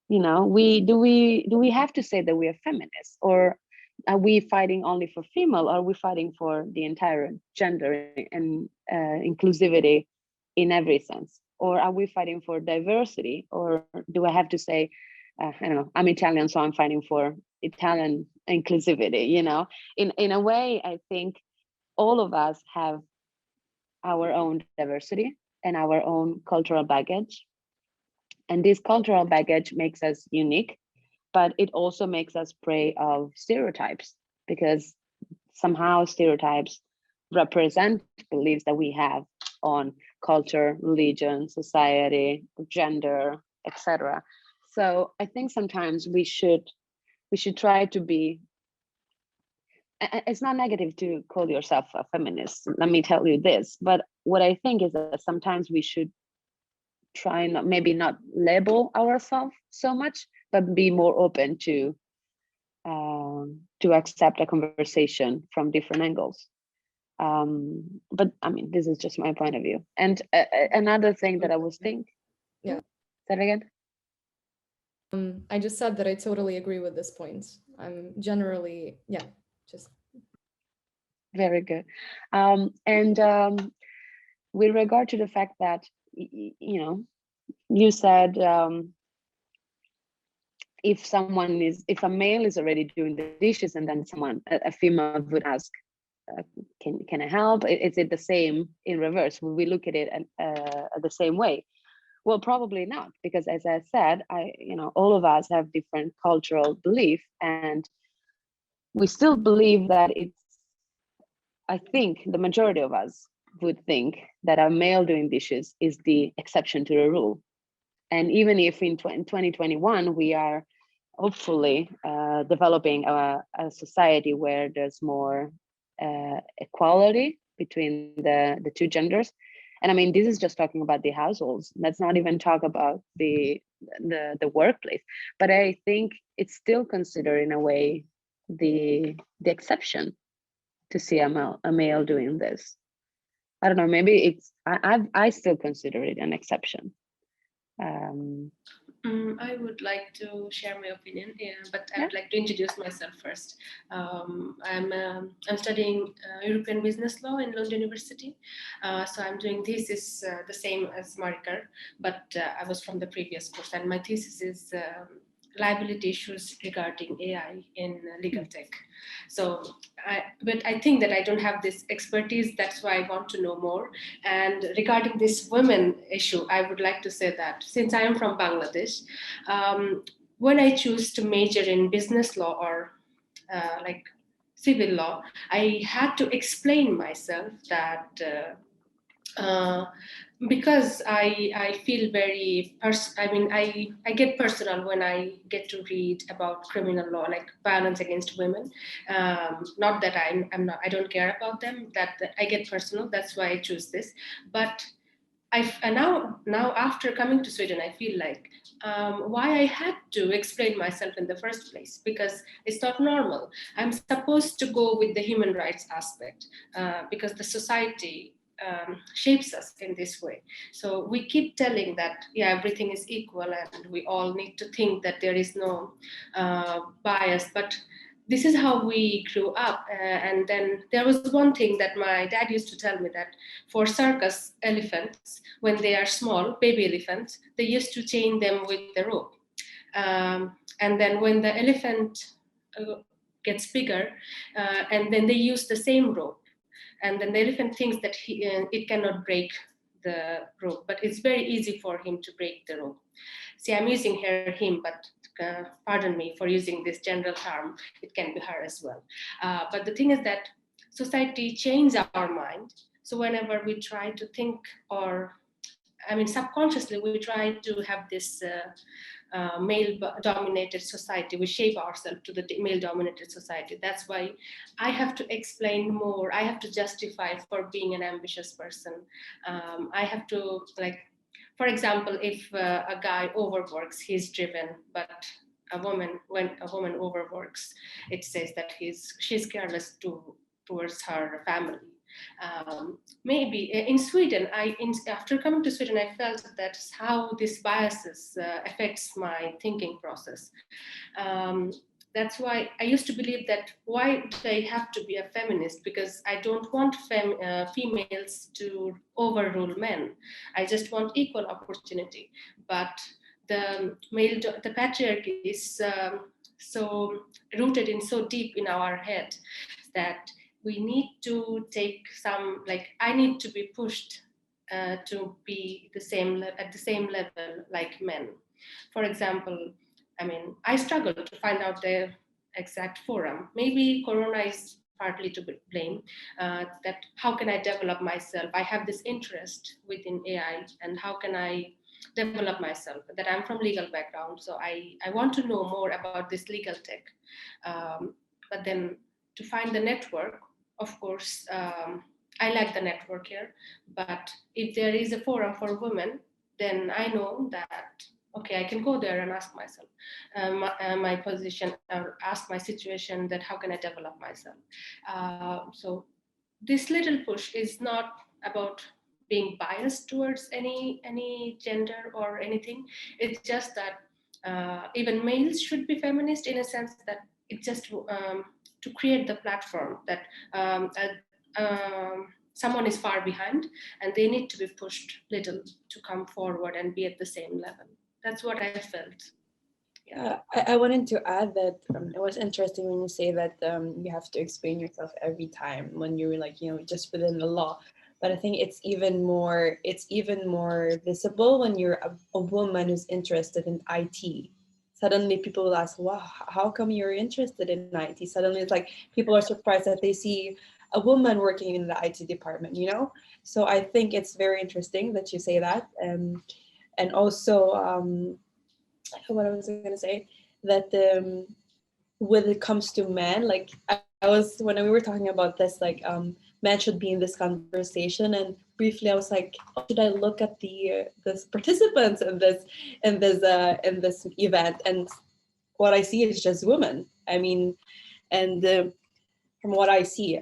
You know, do we have to say that we are feminists, or are we fighting only for female, or are we fighting for the entire gender and inclusivity in every sense? Or are we fighting for diversity? Or do I have to say, I don't know, I'm Italian, so I'm fighting for Italian inclusivity? You know, in a way, I think all of us have our own diversity and our own cultural baggage. And this cultural baggage makes us unique, but it also makes us prey of stereotypes, because somehow stereotypes represent beliefs that we have on culture, religion, society, gender, etc. So I think sometimes we should try to be, it's not negative to call yourself a feminist, let me tell you this, but what I think is that sometimes we should try maybe not label ourselves so much, but be more open to accept a conversation from different angles. But I mean, this is just my point of view. And another thing that I was thinking. Yeah. Say that again. I just said that I totally agree with this point. I'm generally, yeah, just. Very good. With regard to the fact that, you know, you said, if a male is already doing the dishes and then a female would ask, can I help? Is it the same in reverse? Will we look at it the same way? Well, probably not, because as I said, all of us have different cultural belief, and we still believe that I think the majority of us would think that a male doing dishes is the exception to the rule. And even if in 2021, we are hopefully developing a society where there's more equality between the two genders. And I mean, this is just talking about the households. Let's not even talk about the workplace. But I think it's still considered in a way the exception to see a male doing this. I don't know, maybe I still consider it an exception. I would like to share my opinion, but I would like to introduce myself first. I'm studying European business law in Lund University. So I'm doing thesis the same as Marika, but I was from the previous course, and my thesis is liability issues regarding AI in legal tech. So, but I think that I don't have this expertise. That's why I want to know more. And regarding this women issue, I would like to say that since I am from Bangladesh, when I choose to major in business law or like civil law, I had to explain myself that because I feel very I get personal when I get to read about criminal law, like violence against women. Not that I don't care about them, that I get personal. That's why I choose this. But now after coming to Sweden, I feel like why I had to explain myself in the first place, because it's not normal. I'm supposed to go with the human rights aspect because the society shapes us in this way. So we keep telling that, yeah, everything is equal and we all need to think that there is no bias, but this is how we grew up. And then there was one thing that my dad used to tell me, that for circus elephants, when they are small, baby elephants, they used to chain them with the rope. And then when the elephant gets bigger, and then they use the same rope. And then the elephant thinks that it cannot break the rope, but it's very easy for him to break the rope. See, I'm using here him, but pardon me for using this general term, it can be her as well. But the thing is that society changes our mind. So whenever we try to think, or I mean, subconsciously, we try to have this male-dominated society. We shape ourselves to the male-dominated society. That's why I have to explain more. I have to justify for being an ambitious person. I have to, like, for example, if a guy overworks, he's driven, but when a woman overworks, it says that she's careless towards her family. Maybe in Sweden, after coming to Sweden, I felt that how this biases affects my thinking process. That's why I used to believe that why do I have to be a feminist? Because I don't want females to overrule men. I just want equal opportunity. But the patriarchy is so rooted in so deep in our head that we need to take some, like, I need to be pushed to be at the same level like men. For example, I mean, I struggle to find out the exact forum. Maybe Corona is partly to blame, that how can I develop myself? I have this interest within AI, and how can I develop myself? That I'm from legal background, so I want to know more about this legal tech. But then to find the network, of course, I like the network here, but if there is a forum for women, then I know that, okay, I can go there and ask myself my position, or ask my situation, that how can I develop myself. So this little push is not about being biased towards any gender or anything. It's just that even males should be feminist, in a sense that it's just to create the platform that someone is far behind and they need to be pushed little to come forward and be at the same level. That's what I felt. Yeah, I wanted to add that it was interesting when you say that you have to explain yourself every time when you're like, just within the law. But I think it's even more visible when you're a woman who's interested in IT. Suddenly people will ask, wow, how come you're interested in IT? Suddenly it's like people are surprised that they see a woman working in the IT department, So I think it's very interesting that you say that. And also, what I was going to say, that when it comes to men, like I was, when we were talking about this, like men should be in this conversation, and briefly I was like, should I look at the participants in this event, and what I see is just women. I mean, and from what I see,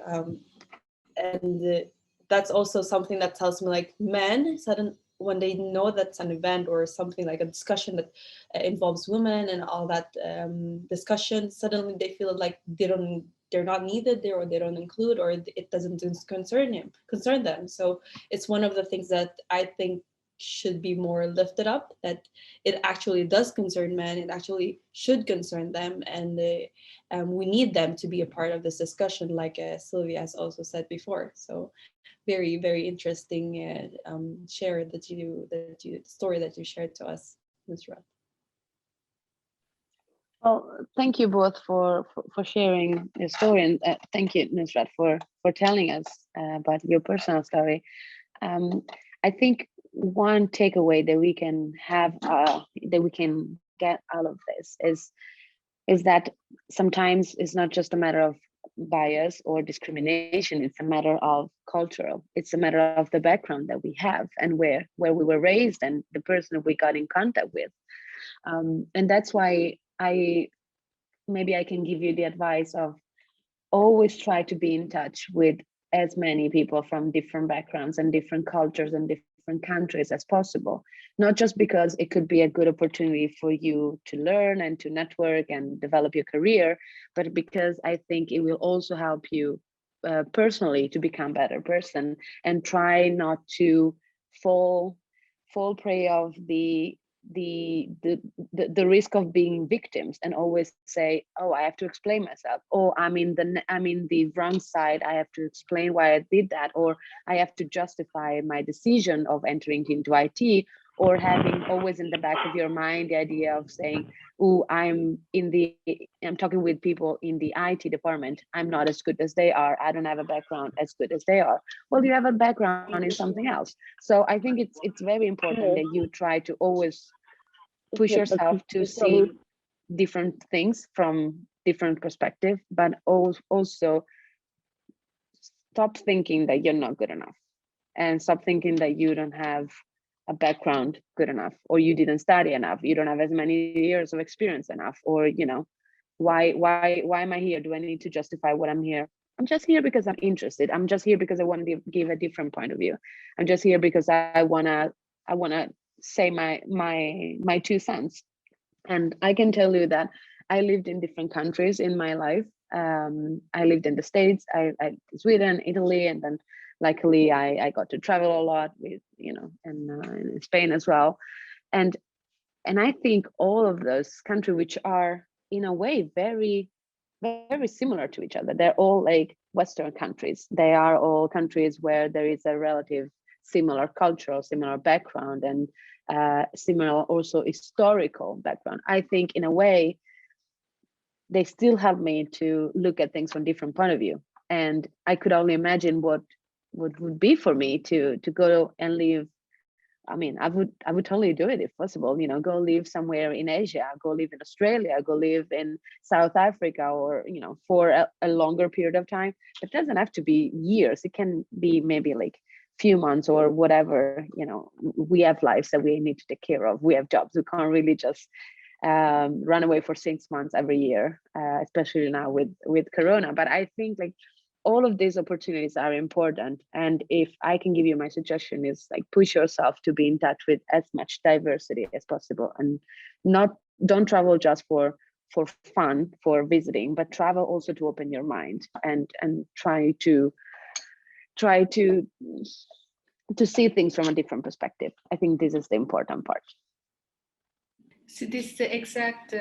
that's also something that tells me, like, men when they know that's an event or something like a discussion that involves women and all that discussion, suddenly they feel like they're not needed there, or they don't include, or it doesn't concern them. So it's one of the things that I think should be more lifted up, that it actually does concern men, it actually should concern them, and we need them to be a part of this discussion, like Silvia has also said before. So very, very interesting share story that you shared to us, Nusrat. Well, thank you both for sharing your story, and thank you, Nusrat, for telling us about your personal story. I think one takeaway that we can have, that we can get out of this is that sometimes it's not just a matter of bias or discrimination, it's a matter of cultural, it's a matter of the background that we have and where we were raised and the person we got in contact with. And that's why maybe I can give you the advice of always try to be in touch with as many people from different backgrounds and different cultures and different countries as possible, not just because it could be a good opportunity for you to learn and to network and develop your career, but because I think it will also help you personally to become a better person, and try not to fall prey of the risk of being victims, and always say, oh, I have to explain myself, or I'm in the wrong side, I have to explain why I did that, or I have to justify my decision of entering into IT, or having always in the back of your mind the idea of saying, oh, I'm talking with people in the IT department, I'm not as good as they are, I don't have a background as good as they are. Well, you have a background in something else. So I think it's very important that you try to always push yourself to see different things from different perspectives, but also stop thinking that you're not good enough, and stop thinking that you don't have a background good enough, or you didn't study enough, you don't have as many years of experience enough, or why am I here? Do I need to justify what I'm here? I'm just here because I'm interested. I'm just here because I want to give a different point of view. I'm just here because I wanna say my 2 cents. And I can tell you that I lived in different countries in my life. I lived in the States, I Sweden, Italy, and then luckily I got to travel a lot with, and in Spain as well. And I think all of those countries, which are in a way very, very similar to each other, they're all like Western countries. They are all countries where there is a relative similar cultural, similar background, and similar also historical background. I think in a way, they still help me to look at things from different point of view. And I could only imagine what would be for me to go and live. I mean, I would totally do it if possible, you know, go live somewhere in Asia, go live in Australia, go live in South Africa, or, you know, for a longer period of time. It doesn't have to be years. It can be maybe like few months or whatever. You know, we have lives that we need to take care of. We have jobs. We can't really just run away for 6 months every year, especially now with Corona. But I think like all of these opportunities are important. And if I can give you my suggestion is like push yourself to be in touch with as much diversity as possible, and don't travel just for fun, for visiting, but travel also to open your mind and try to see things from a different perspective. I think this is the important part. So this exact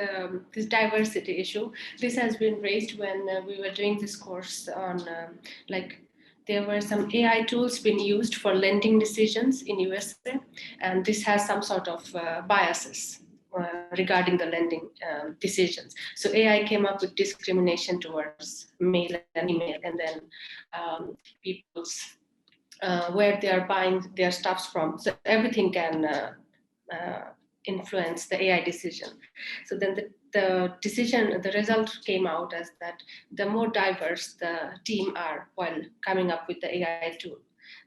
this diversity issue, this has been raised when we were doing this course on like there were some AI tools being used for lending decisions in USA, and this has some sort of biases regarding the lending decisions. So AI came up with discrimination towards male and female, and then people's where they are buying their stuffs from. So everything can influence the AI decision. So then the result came out as that the more diverse the team are while coming up with the AI tool,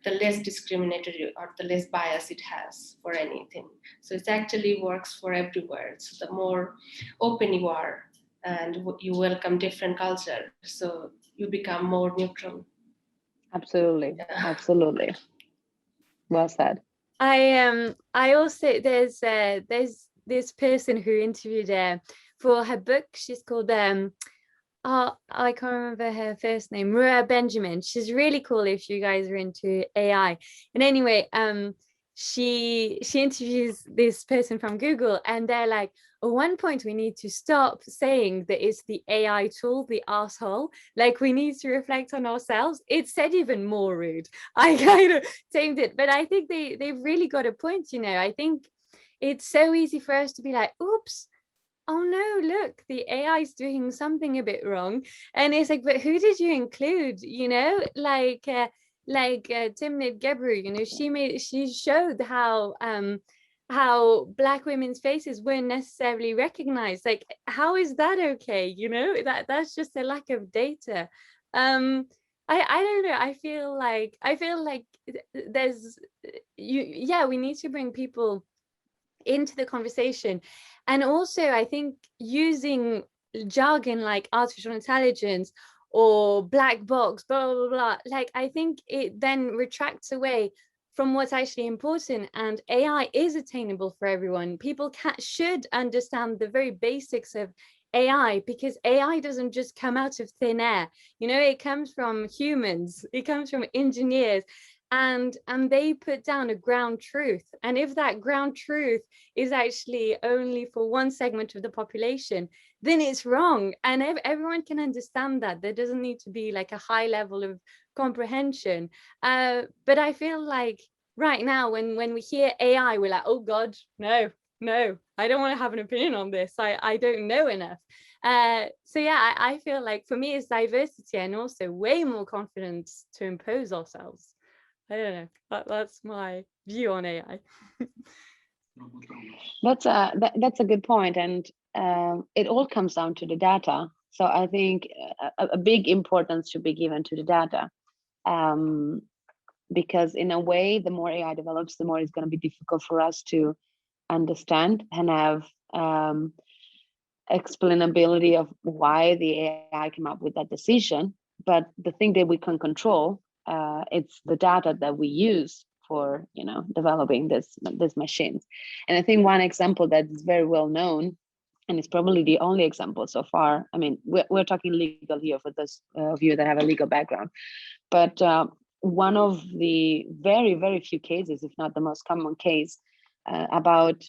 the less discriminatory or the less bias it has for anything. So it actually works for everywhere. So the more open you are and you welcome different culture, so you become more neutral. Absolutely, absolutely. Well said. I also there's this person who interviewed for her book. She's called I can't remember her first name, Maria Benjamin. She's really cool if you guys are into AI. And anyway, she interviews this person from Google, and they're like, at one point we need to stop saying that it's the AI tool, the asshole. Like, we need to reflect on ourselves. It said even more rude. I kind of tamed it, but I think they've really got a point. You know, I think it's so easy for us to be like, oops, oh no, look, the AI is doing something a bit wrong. And it's like, but who did you include? You know, like Timnit Gebru, you know, she showed how Black women's faces weren't necessarily recognized. Like, how is that okay? You know, that's just a lack of data. I don't know. I feel like there's we need to bring people into the conversation. And also I think using jargon like artificial intelligence or black box, blah, blah, blah, like I think it then retracts away from what's actually important. And AI is attainable for everyone. People should understand the very basics of AI, because AI doesn't just come out of thin air. You know, it comes from humans, it comes from engineers, and they put down a ground truth. And if that ground truth is actually only for one segment of the population, then it's wrong. And everyone can understand that. There doesn't need to be like a high level of comprehension. But I feel like right now, when we hear AI, we're like, oh God, no, I don't want to have an opinion on this. I don't know enough. So yeah, I feel like for me it's diversity, and also way more confidence to impose ourselves. I don't know. That's my view on AI. That's a good point, and it all comes down to the data. So I think a big importance should be given to the data, because in a way, the more AI develops, the more it's going to be difficult for us to understand and have explainability of why the AI came up with that decision. But the thing that we can control, it's the data that we use for, you know, developing these machines. And I think one example that is very well known, and it's probably the only example so far. I mean, we're talking legal here for those of you that have a legal background, but one of the very, very few cases, if not the most common case, about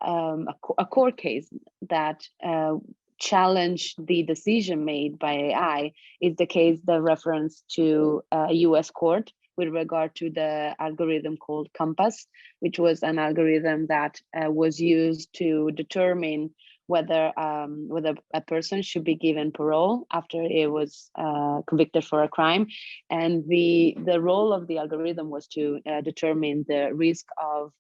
a court case that challenged the decision made by AI is the case that reference to a US court with regard to the algorithm called Compass, which was an algorithm that was used to determine whether a person should be given parole after it was convicted for a crime. And the role of the algorithm was to determine the risk of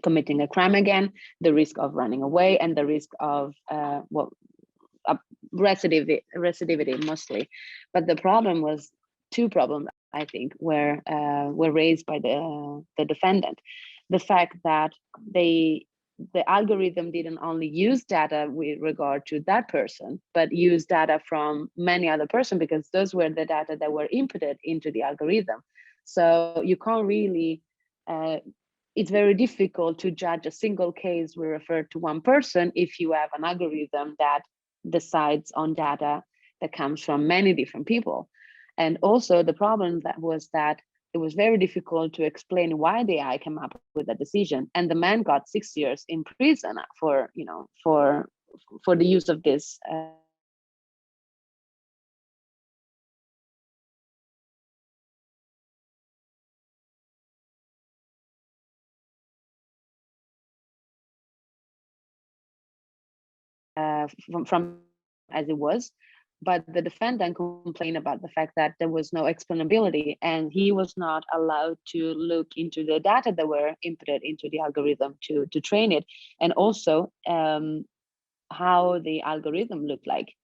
committing a crime again, the risk of running away, and the risk of recidivity mostly. But the problem was, two problems I think were raised by the defendant. The fact that the algorithm didn't only use data with regard to that person, but used data from many other persons, because those were the data that were inputted into the algorithm. So you can't really, it's very difficult to judge a single case we refer to one person if you have an algorithm that decides on data that comes from many different people. And also the problem that it was very difficult to explain why the AI came up with that decision. And the man got 6 years in prison for the use of this from as it was. But the defendant complained about the fact that there was no explainability, and he was not allowed to look into the data that were inputted into the algorithm to train it, and also how the algorithm looked like.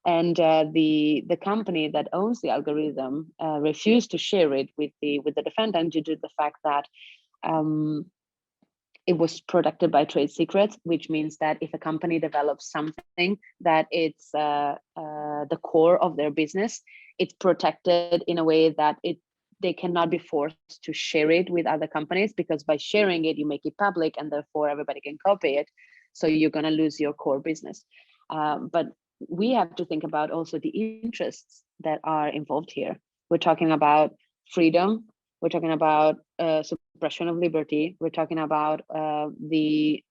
And the company that owns the algorithm refused to share it with the defendant due to the fact that it was protected by trade secrets, which means that if a company develops something that it's the core of their business, it's protected in a way that they cannot be forced to share it with other companies, because by sharing it, you make it public and therefore everybody can copy it. So you're going to lose your core business. But we have to think about also the interests that are involved here. We're talking about freedom. We're talking about suppression of liberty. We're talking about the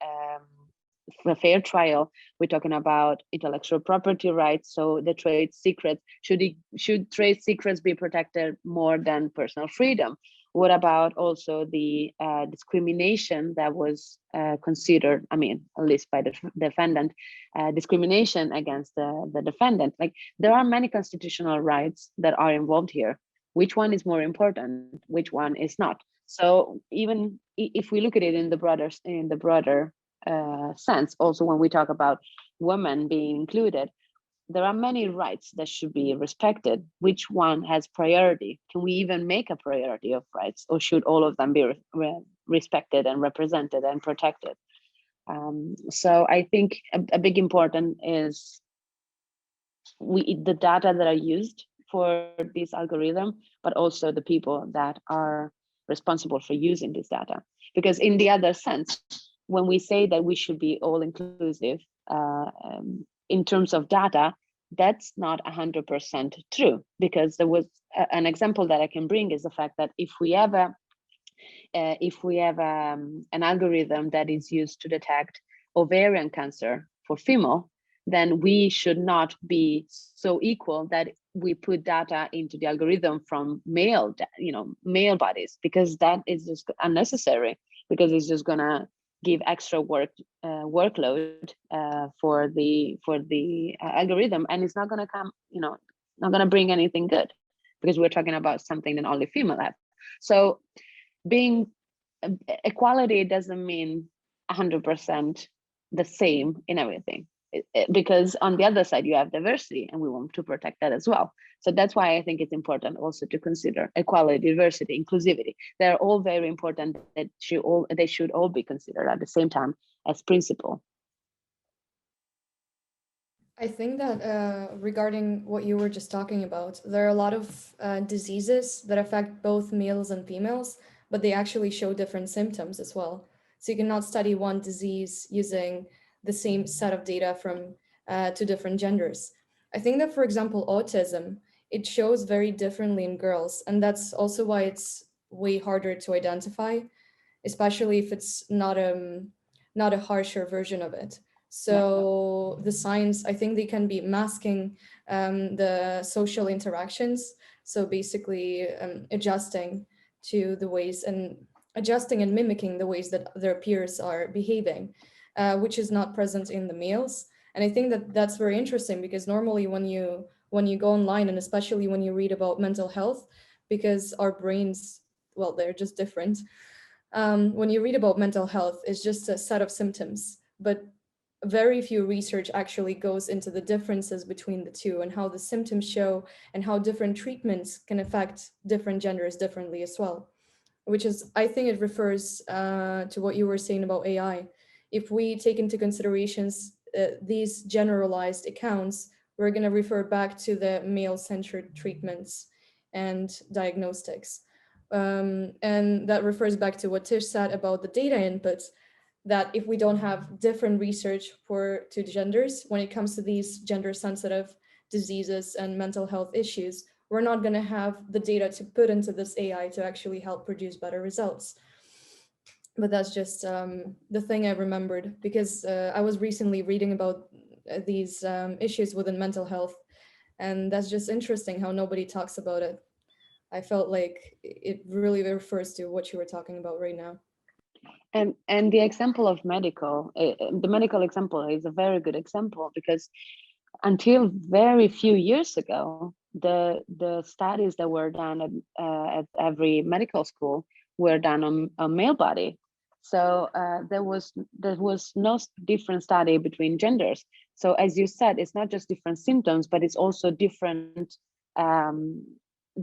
fair trial. We're talking about intellectual property rights. So the trade secrets, should trade secrets be protected more than personal freedom? What about also the discrimination that was considered, I mean, at least by the defendant, discrimination against the defendant? Like, there are many constitutional rights that are involved here. Which one is more important? Which one is not? So even if we look at it in the broader sense, also when we talk about women being included, there are many rights that should be respected. Which one has priority? Can we even make a priority of rights, or should all of them be respected and represented and protected? So I think a big important is the data that are used for this algorithm, but also the people that are responsible for using this data. Because in the other sense, when we say that we should be all inclusive in terms of data, that's not 100% true, because there was an example that I can bring is the fact that if we have an algorithm that is used to detect ovarian cancer for female, then we should not be so equal that we put data into the algorithm from male bodies, because that is just unnecessary, because it's just gonna give extra workload for the algorithm, and it's not gonna come, not gonna bring anything good, because we're talking about something that only female have. So being equality doesn't mean 100% the same in everything. Because on the other side you have diversity, and we want to protect that as well. So that's why I think it's important also to consider equality, diversity, inclusivity. They're all very important. That they should all be considered at the same time as principle. I think that regarding what you were just talking about, there are a lot of diseases that affect both males and females, but they actually show different symptoms as well. So you cannot study one disease using the same set of data from two different genders. I think that, for example, autism, it shows very differently in girls, and that's also why it's way harder to identify, especially if it's not a harsher version of it. So the signs, I think they can be masking the social interactions. So basically adjusting to the ways and adjusting and mimicking the ways that their peers are behaving, which is not present in the males. And I think that that's very interesting, because normally when you go online, and especially when you read about mental health, because our brains, well, they're just different. When you read about mental health, it's just a set of symptoms, but very few research actually goes into the differences between the two and how the symptoms show and how different treatments can affect different genders differently as well, which is, I think it refers to what you were saying about AI. If we take into considerations these generalized accounts, we're going to refer back to the male-centered treatments and diagnostics. And that refers back to what Tish said about the data inputs, that if we don't have different research for two genders when it comes to these gender-sensitive diseases and mental health issues, we're not going to have the data to put into this AI to actually help produce better results. But that's just the thing I remembered, because I was recently reading about these issues within mental health, and that's just interesting how nobody talks about it. I felt like it really refers to what you were talking about right now. And the example of the medical example is a very good example, because until very few years ago, the studies that were done at every medical school were done on male body. So there was no different study between genders. So as you said, it's not just different symptoms, but it's also different.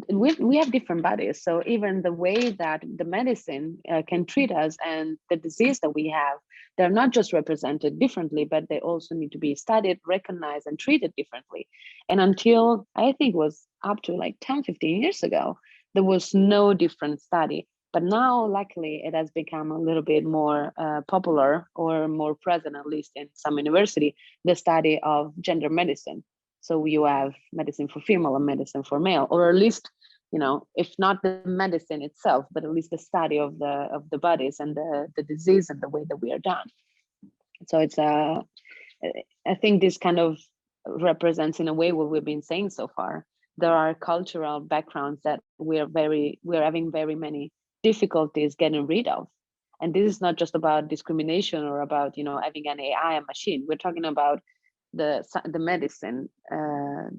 We have different bodies, so even the way that the medicine can treat us and the disease that we have, they're not just represented differently, but they also need to be studied, recognized, and treated differently. And until I think it was up to like 10-15 years ago, there was no different study. But now, luckily, it has become a little bit more popular, or more present, at least in some university, the study of gender medicine. So you have medicine for female and medicine for male, or at least, you know, if not the medicine itself, but at least the study of the bodies and the disease and the way that we are done. So it's I think this kind of represents in a way what we've been saying so far. There are cultural backgrounds that we're having very many difficulties getting rid of. And this is not just about discrimination or about, you know, having an AI, a machine. We're talking about the medicine, the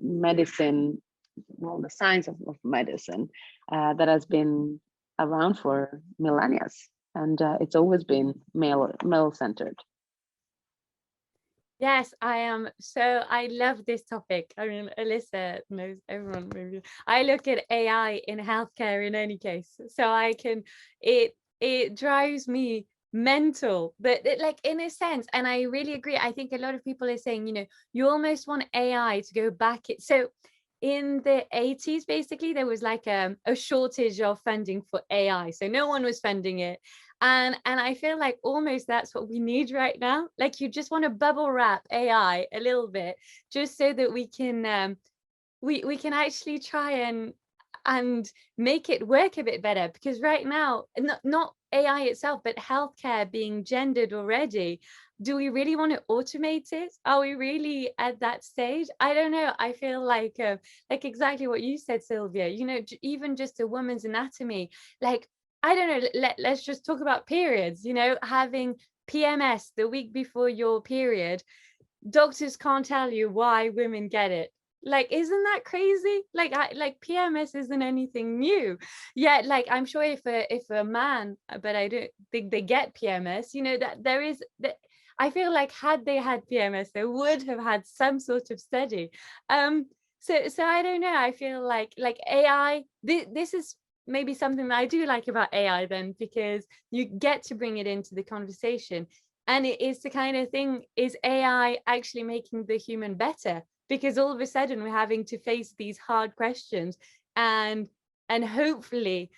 medicine, well, the science of medicine that has been around for millennia, and it's always been male-centered. Yes, I am. So I love this topic. I mean, Alyssa knows, everyone maybe. I look at AI in healthcare in any case. So I can, it drives me mental, but like in a sense, and I really agree. I think a lot of people are saying, you know, you almost want AI to go back. So in the 80s, basically, there was like a shortage of funding for AI. So no one was funding it. And I feel like almost that's what we need right now. Like you just want to bubble wrap AI a little bit, just so that we can we can actually try and make it work a bit better. Because right now, not AI itself, but healthcare being gendered already. Do we really want to automate it? Are we really at that stage? I don't know. I feel like exactly what you said, Silvia, you know, even just a woman's anatomy, like, I don't know, let's just talk about periods, you know, having PMS the week before your period. Doctors can't tell you why women get it. Like, isn't that crazy? Like, PMS isn't anything new. Yet, like, I'm sure if a man, but I don't think they get PMS, you know, that there is that. I feel like had they had PMS, they would have had some sort of study. So I don't know. I feel like AI. This is maybe something that I do like about AI then, because you get to bring it into the conversation. And it is the kind of thing, is AI actually making the human better? Because all of a sudden we're having to face these hard questions and hopefully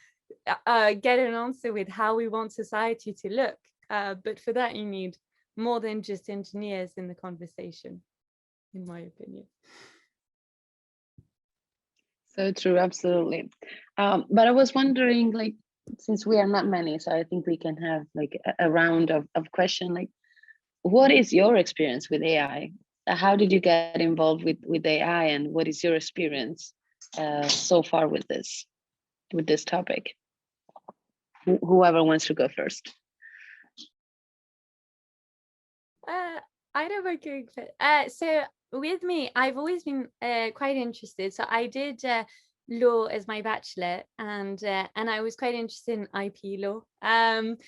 get an answer with how we want society to look. But for that, you need more than just engineers in the conversation, in my opinion. So true, absolutely. But I was wondering, like, since we are not many, so I think we can have like a round of question. Like, what is your experience with AI? How did you get involved with AI, and what is your experience? so far with this topic? Whoever wants to go first. I don't know going first. So with me, I've always been quite interested. So I did law as my bachelor, and I was quite interested in IP law. And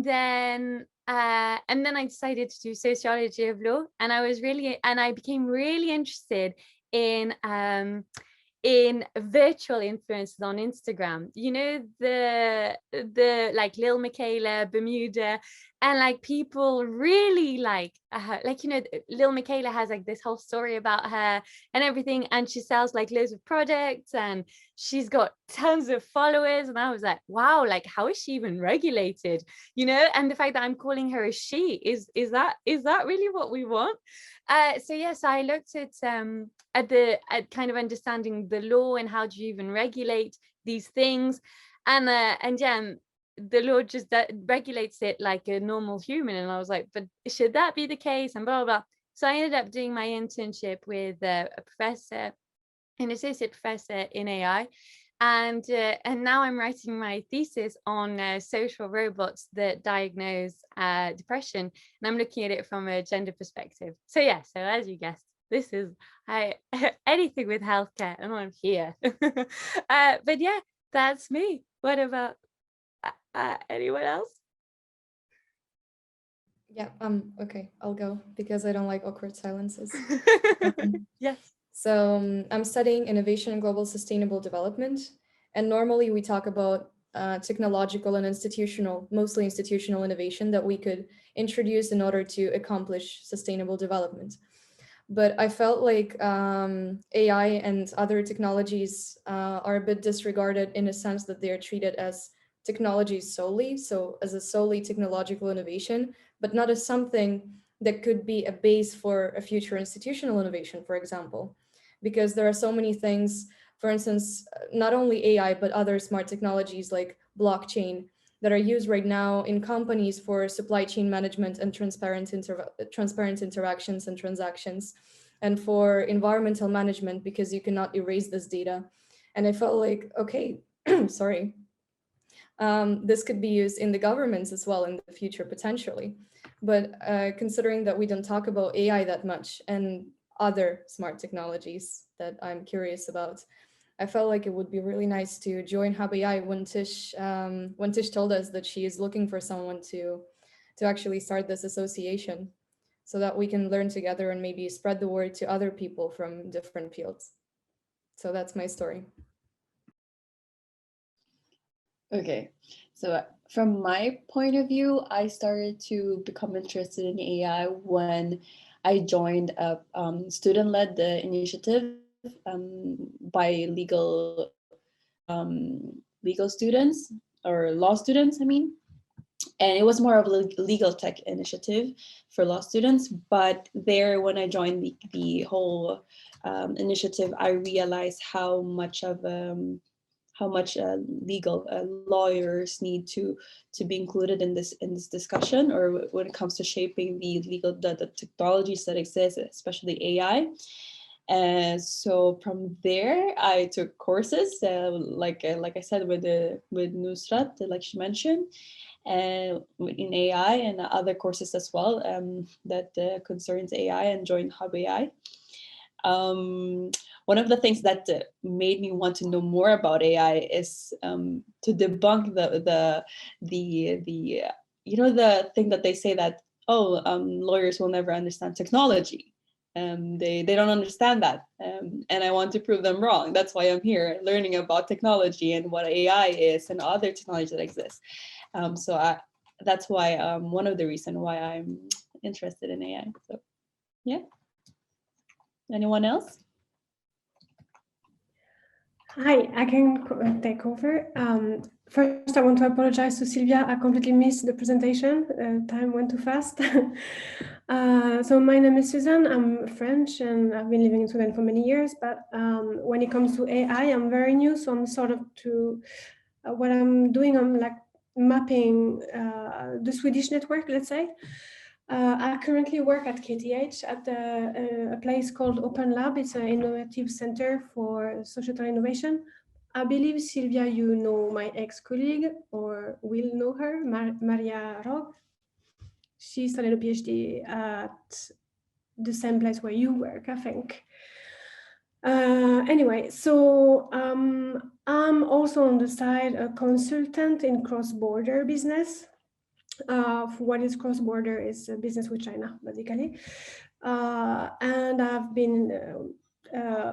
then I decided to do sociology of law, and I became really interested in virtual influencers on Instagram. You know, the like Lil Michaela, Bermuda, and like people really like you know, Lil Michaela has like this whole story about her and everything, and she sells like loads of products and she's got tons of followers, and I was like, wow, like how is she even regulated, you know? And the fact that I'm calling her a she, is that really what we want? So yes, I looked at kind of understanding the law and how do you even regulate these things, and yeah, the law just regulates it like a normal human, and I was like, but should that be the case, and blah blah blah. So I ended up doing my internship with a professor, an associate professor in AI, and now I'm writing my thesis on social robots that diagnose depression, and I'm looking at it from a gender perspective. So yeah, so as you guessed, this is anything with healthcare, and I'm here. But yeah, that's me. What about anyone else? Yeah, okay, I'll go because I don't like awkward silences. Yes. So I'm studying innovation and global sustainable development. And normally we talk about technological and institutional, mostly institutional innovation that we could introduce in order to accomplish sustainable development. But I felt like AI and other technologies are a bit disregarded in a sense that they are treated as technologies solely, so as a solely technological innovation, but not as something that could be a base for a future institutional innovation, for example. Because there are so many things, for instance, not only AI, but other smart technologies like blockchain that are used right now in companies for supply chain management and transparent interactions and transactions, and for environmental management, because you cannot erase this data. And I felt like, okay, sorry, this could be used in the governments as well in the future, potentially. But considering that we don't talk about AI that much and other smart technologies that I'm curious about, I felt like it would be really nice to join Hub AI when Tish told us that she is looking for someone to actually start this association, so that we can learn together and maybe spread the word to other people from different fields. So that's my story. Okay, so from my point of view, I started to become interested in AI when I joined a student-led initiative by legal students, or law students, I mean. And it was more of a legal tech initiative for law students. But there, when I joined the whole initiative, I realized how much legal lawyers need to be included in this discussion, or when it comes to shaping the technologies that exist, especially AI. And so from there, I took courses, like I said, with Nusrat, like she mentioned, and in AI, and other courses as well that concerns AI, and joined Hub AI. One of the things that made me want to know more about AI is to debunk the the thing that they say that, oh, lawyers will never understand technology. They don't understand that, and I want to prove them wrong. That's why I'm here, learning about technology and what AI is and other technologies that exist. That's why one of the reasons why I'm interested in AI. So yeah. Anyone else? Hi, I can take over. First, I want to apologize to Silvia. I completely missed the presentation. Time went too fast. So my name is Suzanne. I'm French, and I've been living in Sweden for many years. But when it comes to AI, I'm very new. So I'm sort of what I'm doing, I'm like mapping the Swedish network, let's say. I currently work at KTH at a place called Open Lab. It's an innovative center for societal innovation. I believe, Silvia, you know my ex-colleague, or will know her, Maria Rog. She studied a PhD at the same place where you work, I think. Anyway, so I'm also on the side a consultant in cross-border business. What is cross-border is a business with China, basically. And I've been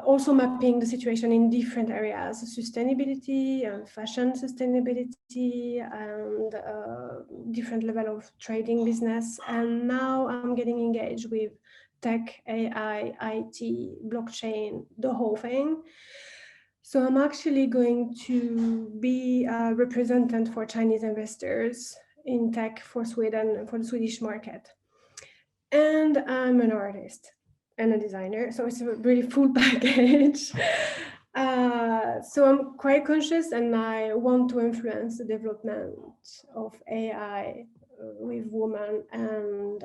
also mapping the situation in different areas, sustainability and fashion sustainability and different level of trading business. And now I'm getting engaged with tech, AI, IT, blockchain, the whole thing. So I'm actually going to be a representative for Chinese investors in tech for Sweden, for the Swedish market. And I'm an artist and a designer, so it's a really full package. So I'm quite conscious and I want to influence the development of AI with women, and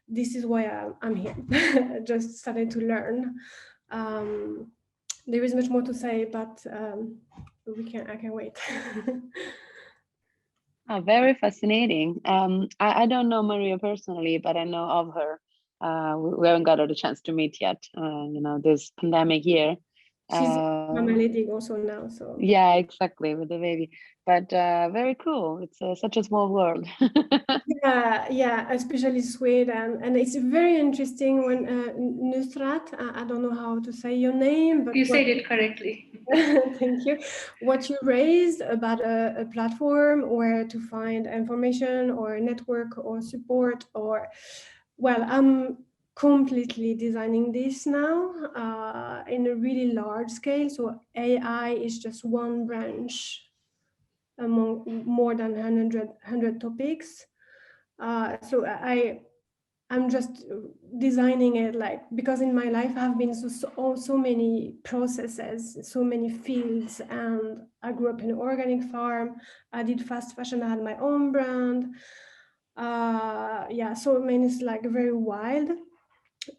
this is why I'm here. I just started to learn. There is much more to say, but I can wait. Oh, very fascinating. I don't know Maria personally, but I know of her. We haven't got a chance to meet yet. This pandemic year. She's mama-leading also now, so. Yeah, exactly, with the baby. But very cool. It's such a small world. Yeah, especially Sweden, and it's very interesting when Nusrat, I don't know how to say your name, but you said it correctly. Thank you. What you raised about a platform where to find information or a network or support, or, well, I'm completely designing this now in a really large scale. So AI is just one branch among more than 100 topics. So I'm just designing it because in my life I have been so many processes, so many fields, and I grew up in an organic farm. I did fast fashion. I had my own brand. Yeah, so I mean it's very wild.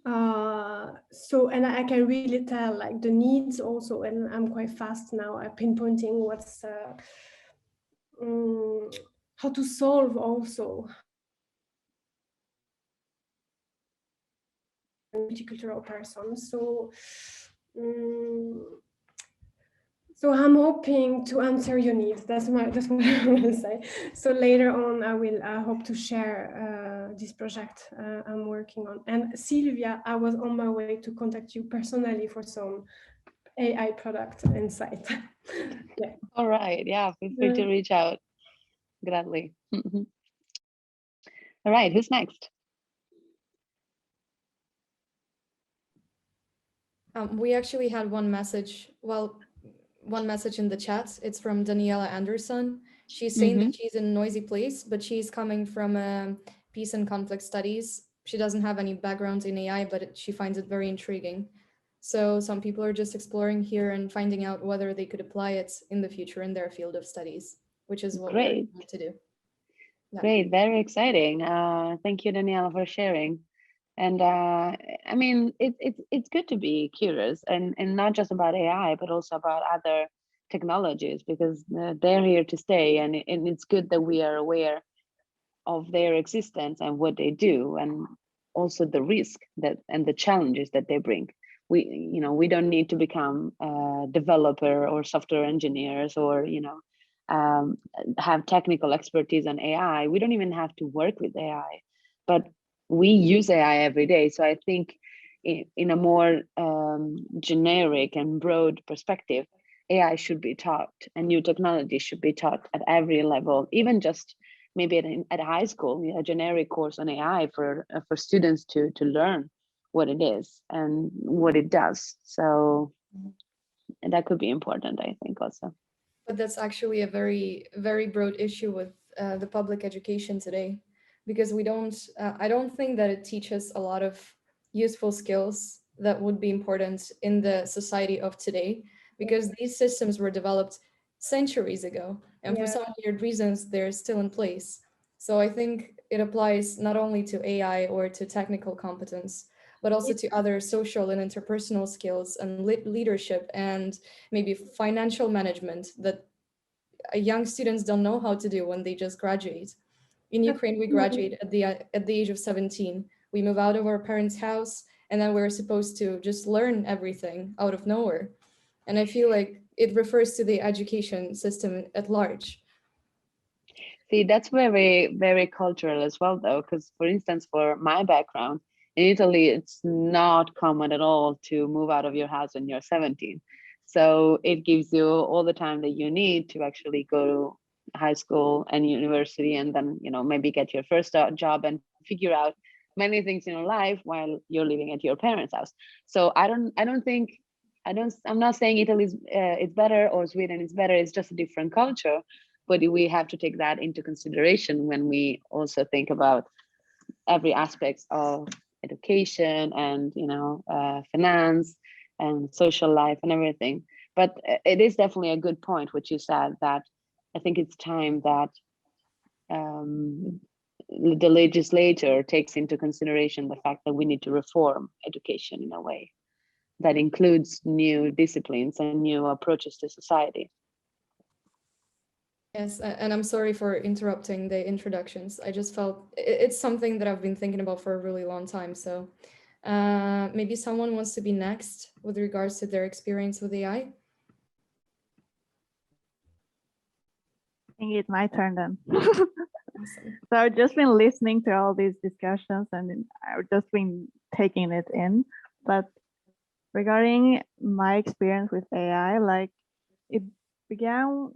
And I can really tell the needs also, and I'm quite fast now at pinpointing what's how to solve also multicultural person. So I'm hoping to answer your needs. That's what I want to say. So later on, I hope to share this project I'm working on. And Silvia, I was on my way to contact you personally for some AI product insight. Yeah. All right. Yeah, feel free to reach out. Gladly. All right. Who's next? We actually had one message in the chat. It's from Daniela Anderson. She's saying that she's in a noisy place, but she's coming from peace and conflict studies. She doesn't have any background in AI, but she finds it very intriguing. So some people are just exploring here and finding out whether they could apply it in the future in their field of studies, which is what we want to do. Yeah. Great, very exciting. Thank you, Daniela, for sharing. And I mean, it's good to be curious and not just about AI, but also about other technologies, because they're here to stay, and it's good that we are aware of their existence and what they do, and also the risk and the challenges that they bring. We don't need to become a developer or software engineers or have technical expertise on AI. We don't even have to work with AI, but we use AI every day. So I think in a more generic and broad perspective, AI should be taught, and new technology should be taught at every level, even just maybe at high school, a generic course on AI for students to learn what it is and what it does. So and that could be important, I think, also. But that's actually a very, very broad issue with the public education today, because I don't think that it teaches a lot of useful skills that would be important in the society of today, because these systems were developed centuries ago, and for some weird reasons, they're still in place. So I think it applies not only to AI or to technical competence, but also to other social and interpersonal skills and leadership and maybe financial management that young students don't know how to do when they just graduate. In Ukraine, we graduate at the age of 17. We move out of our parents' house, and then we're supposed to just learn everything out of nowhere. And I feel like it refers to the education system at large. See, that's very, very cultural as well, though, because for instance, for my background, in Italy, it's not common at all to move out of your house when you're 17. So it gives you all the time that you need to actually go to high school and university, and then, you know, maybe get your first job and figure out many things in your life while you're living at your parents' house. So I'm not saying Italy's it's better or Sweden is better. It's just a different culture, but we have to take that into consideration when we also think about every aspect of education and, you know, finance and social life and everything. But it is definitely a good point what you said, that I think it's time that the legislature takes into consideration the fact that we need to reform education in a way that includes new disciplines and new approaches to society. Yes, and I'm sorry for interrupting the introductions. I just felt it's something that I've been thinking about for a really long time. So maybe someone wants to be next with regards to their experience with AI. I think it's my turn then. Awesome. So I've just been listening to all these discussions and I've just been taking it in. But regarding my experience with AI, like it began,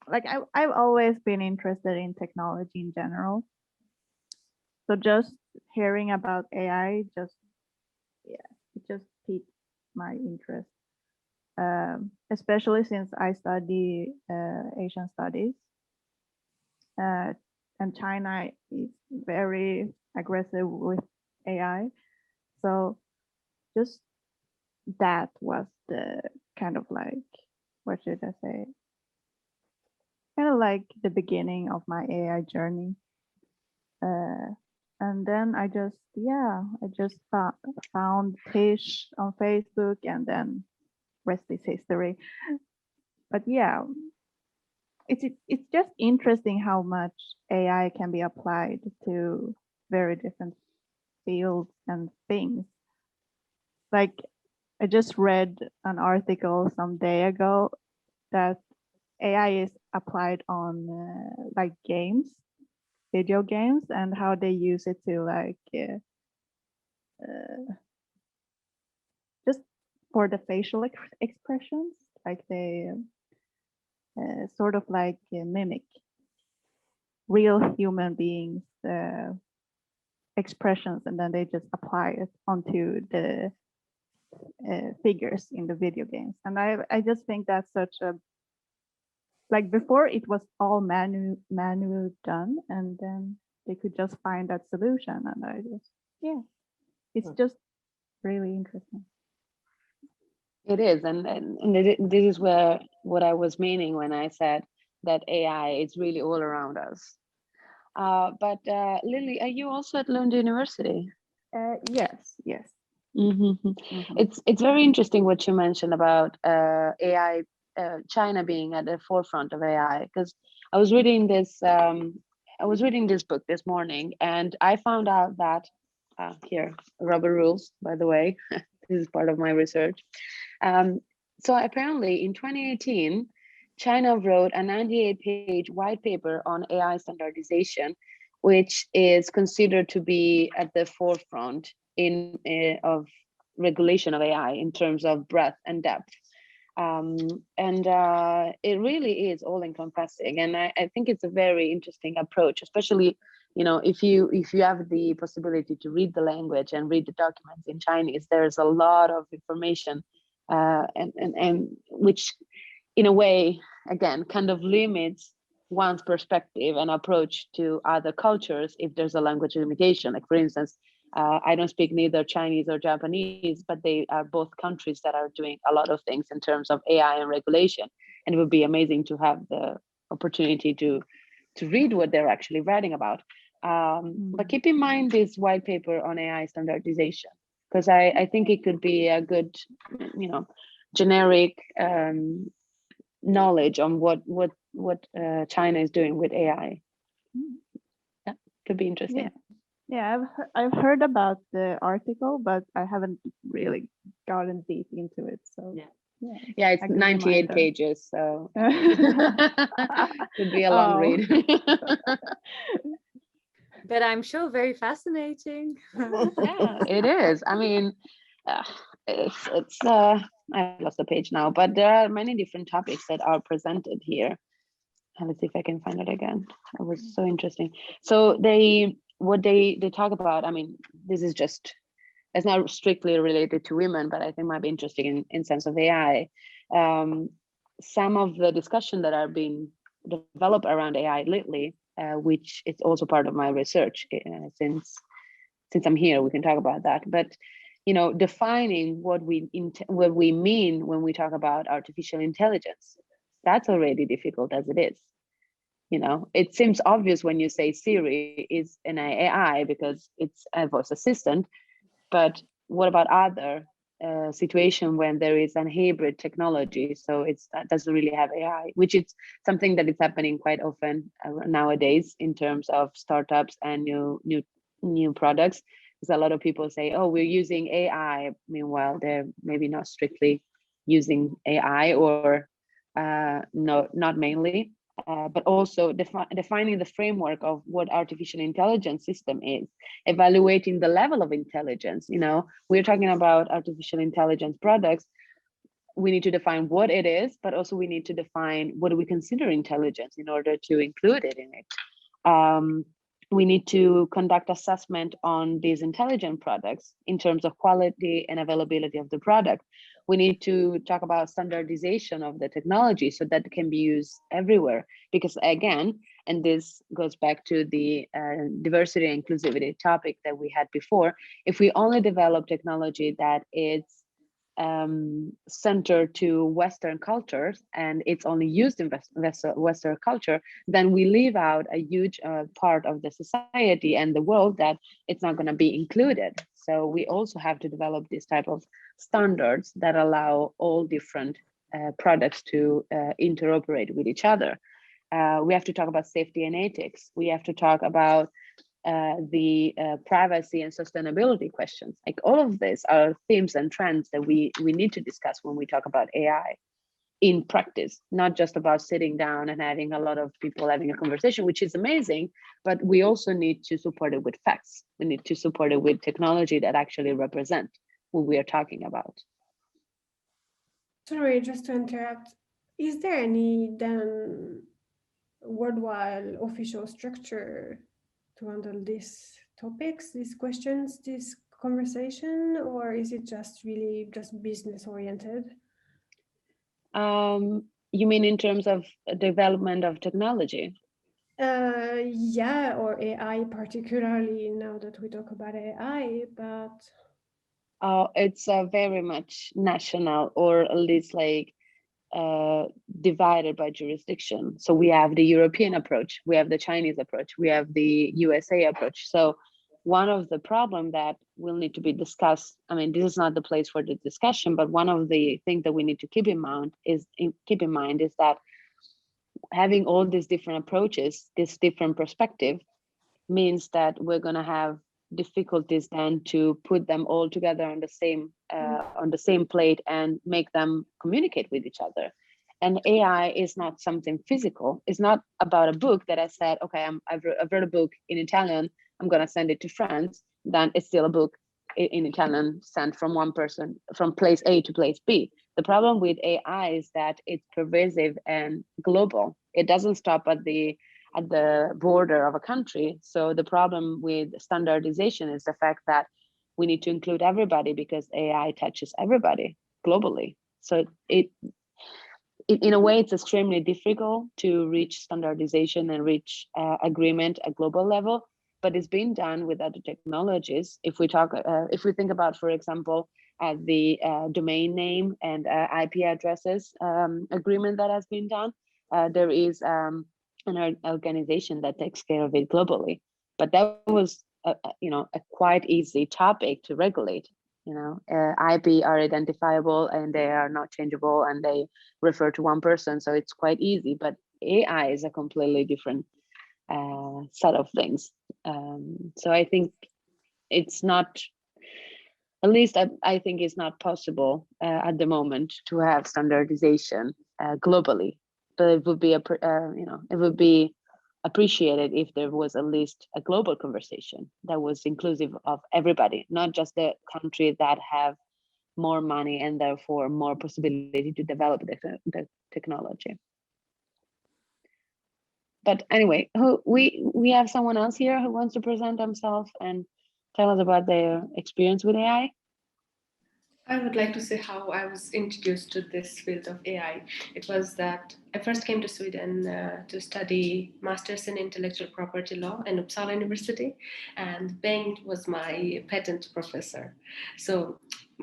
like I've always been interested in technology in general. So just hearing about AI, it just piqued my interest. Especially since I study Asian studies, and China is very aggressive with AI. So just that was the kind of like, what should I say? Kind of like the beginning of my AI journey. And then I just found Tish on Facebook, and then rest is history. But yeah, it's just interesting how much AI can be applied to very different fields and things. Like I just read an article some day ago that AI is applied on like games, video games, and how they use it to like just for the facial expressions, like they sort of like mimic real human beings expressions, and then they just apply it onto the figures in the video games. And I just think that's such a, like before it was all manual done, and then they could just find that solution, and I just, yeah, it's just really interesting. It is, and this is where what I was meaning when I said that AI is really all around us. But Lily, are you also at Lund University? Yes. It's very interesting what you mentioned about AI, China being at the forefront of AI, because I was reading this book this morning, and I found out that here, rubber rules, by the way, this is part of my research. So apparently in 2018, China wrote a 98-page white paper on AI standardization, which is considered to be at the forefront of regulation of AI in terms of breadth and depth. It really is all encompassing. And I think it's a very interesting approach, especially, you know, if you have the possibility to read the language and read the documents in Chinese, there's a lot of information and which in a way, again, kind of limits one's perspective and approach to other cultures if there's a language limitation. Like for instance, I don't speak neither Chinese or Japanese, but they are both countries that are doing a lot of things in terms of AI and regulation. And it would be amazing to have the opportunity to to read what they're actually writing about. But keep in mind this white paper on AI standardization, because I think it could be a good, generic knowledge on what China is doing with AI. Yeah, could be interesting. Yeah, I've heard about the article, but I haven't really gotten deep into it. So yeah, it's 98 pages, so could be a long read. But I'm sure very fascinating. Yeah, it is. I mean, it's I lost the page now, but there are many different topics that are presented here. Let's see if I can find it again. It was so interesting. So what they talk about, I mean, this is just, it's not strictly related to women, but I think might be interesting in sense of AI. Some of the discussion that are being developed around AI lately, which is also part of my research, since I'm here, we can talk about that. But defining what we mean when we talk about artificial intelligence, that's already difficult as it is. It seems obvious when you say Siri is an AI because it's a voice assistant, but what about other situation when there is an hybrid technology, so that doesn't really have AI, which is something that is happening quite often nowadays in terms of startups and new products, because a lot of people say, oh, we're using AI, meanwhile they're maybe not strictly using AI, or no, not mainly. But also defining the framework of what artificial intelligence system is, evaluating the level of intelligence. We're talking about artificial intelligence products. We need to define what it is, but also we need to define what do we consider intelligence in order to include it in it. We need to conduct assessment on these intelligent products in terms of quality and availability of the product. We need to talk about standardization of the technology so that it can be used everywhere. Because again, and this goes back to the diversity and inclusivity topic that we had before, if we only develop technology that is centered to Western cultures and it's only used in Western culture, then we leave out a huge part of the society and the world that it's not going to be included. So we also have to develop this type of standards that allow all different products to interoperate with each other. We have to talk about safety and ethics. We have to talk about the privacy and sustainability questions. Like all of these are themes and trends that we need to discuss when we talk about AI in practice, not just about sitting down and having a lot of people having a conversation, which is amazing, but we also need to support it with facts. We need to support it with technology that actually represent what we are talking about. Sorry, just to interrupt. Is there any then worldwide official structure to handle these topics, these questions, this conversation, or is it just really just business oriented? You mean in terms of development of technology? Yeah, or AI, particularly now that we talk about AI, but it's very much national, or at least like divided by jurisdiction. So we have the European approach, we have the Chinese approach, we have the USA approach. So one of the problem that will need to be discussed, I mean, this is not the place for the discussion, but one of the things that we need to keep in mind is that having all these different approaches, this different perspective, means that we're going to have difficulties then to put them all together on the same plate and make them communicate with each other. And AI is not something physical. It's not about a book that I said, okay, I've read a book in Italian, I'm going to send it to France. Then it's still a book in Italian sent from one person from place A to place B. The problem with AI is that it's pervasive and global. It doesn't stop at the border of a country. So the problem with standardization is the fact that we need to include everybody because AI touches everybody globally. So in a way, it's extremely difficult to reach standardization and reach agreement at global level, but it's being done with other technologies. If we think about, for example, the domain name and IP addresses agreement that has been done, there is an organization that takes care of it globally. But that was a quite easy topic to regulate. IP are identifiable and they are not changeable and they refer to one person, so it's quite easy. But AI is a completely different set of things. So I think it's not, at least I think it's not possible at the moment to have standardization globally. But it would be it would be appreciated if there was at least a global conversation that was inclusive of everybody, not just the country that have more money and therefore more possibility to develop the technology. But anyway, we have someone else here who wants to present themselves and tell us about their experience with AI. I would like to say how I was introduced to this field of AI. It was that I first came to Sweden to study Masters in Intellectual Property Law in Uppsala University, and Bengt was my patent professor. So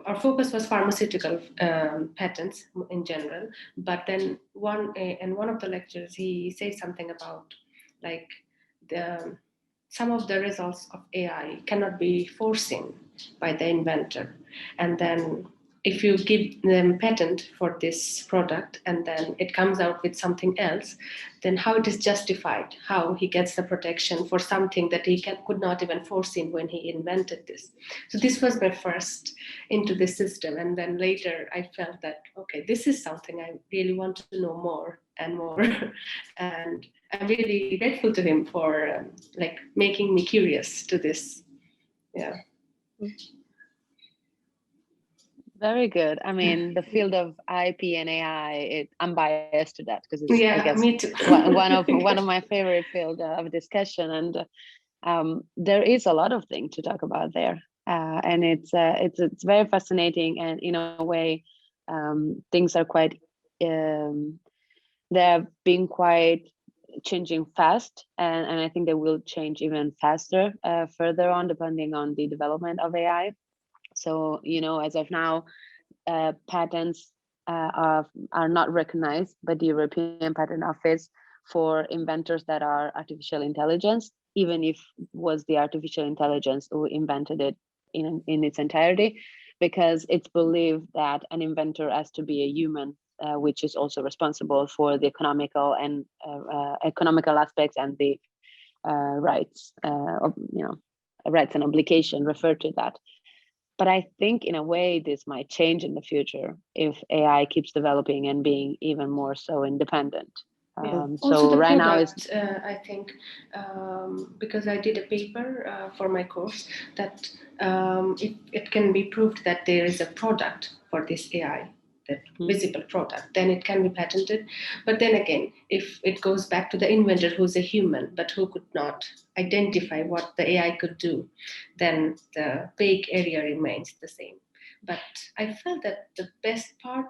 our focus was pharmaceutical patents in general, but then in one of the lectures, he said something about like some of the results of AI cannot be foreseen by the inventor. And then if you give them patent for this product and then it comes out with something else, then how it is justified, how he gets the protection for something that he could not even foresee when he invented this. So this was my first into the system. And then later I felt that, okay, this is something I really want to know more and more. And I'm really grateful to him for like making me curious to this. Yeah. Very good. I mean, the field of IP and AI, I'm biased to that because it's, yeah, I guess, me too. one of my favorite field of discussion, and there is a lot of things to talk about there, and it's very fascinating, and in a way, things are quite they've been quite changing fast, and I think they will change even faster further on, depending on the development of AI. So, as of now, patents are not recognized by the European Patent Office for inventors that are artificial intelligence, even if it was the artificial intelligence who invented it in its entirety, because it's believed that an inventor has to be a human, which is also responsible for the economical aspects and the rights and obligation referred to that. But I think in a way this might change in the future if AI keeps developing and being even more so independent. So right now it's I think because I did a paper for my course that it can be proved that there is a product for this AI, that visible product, then it can be patented. But then again, if it goes back to the inventor who's a human but who could not identify what the AI could do, then the vague area remains the same. But I felt that the best part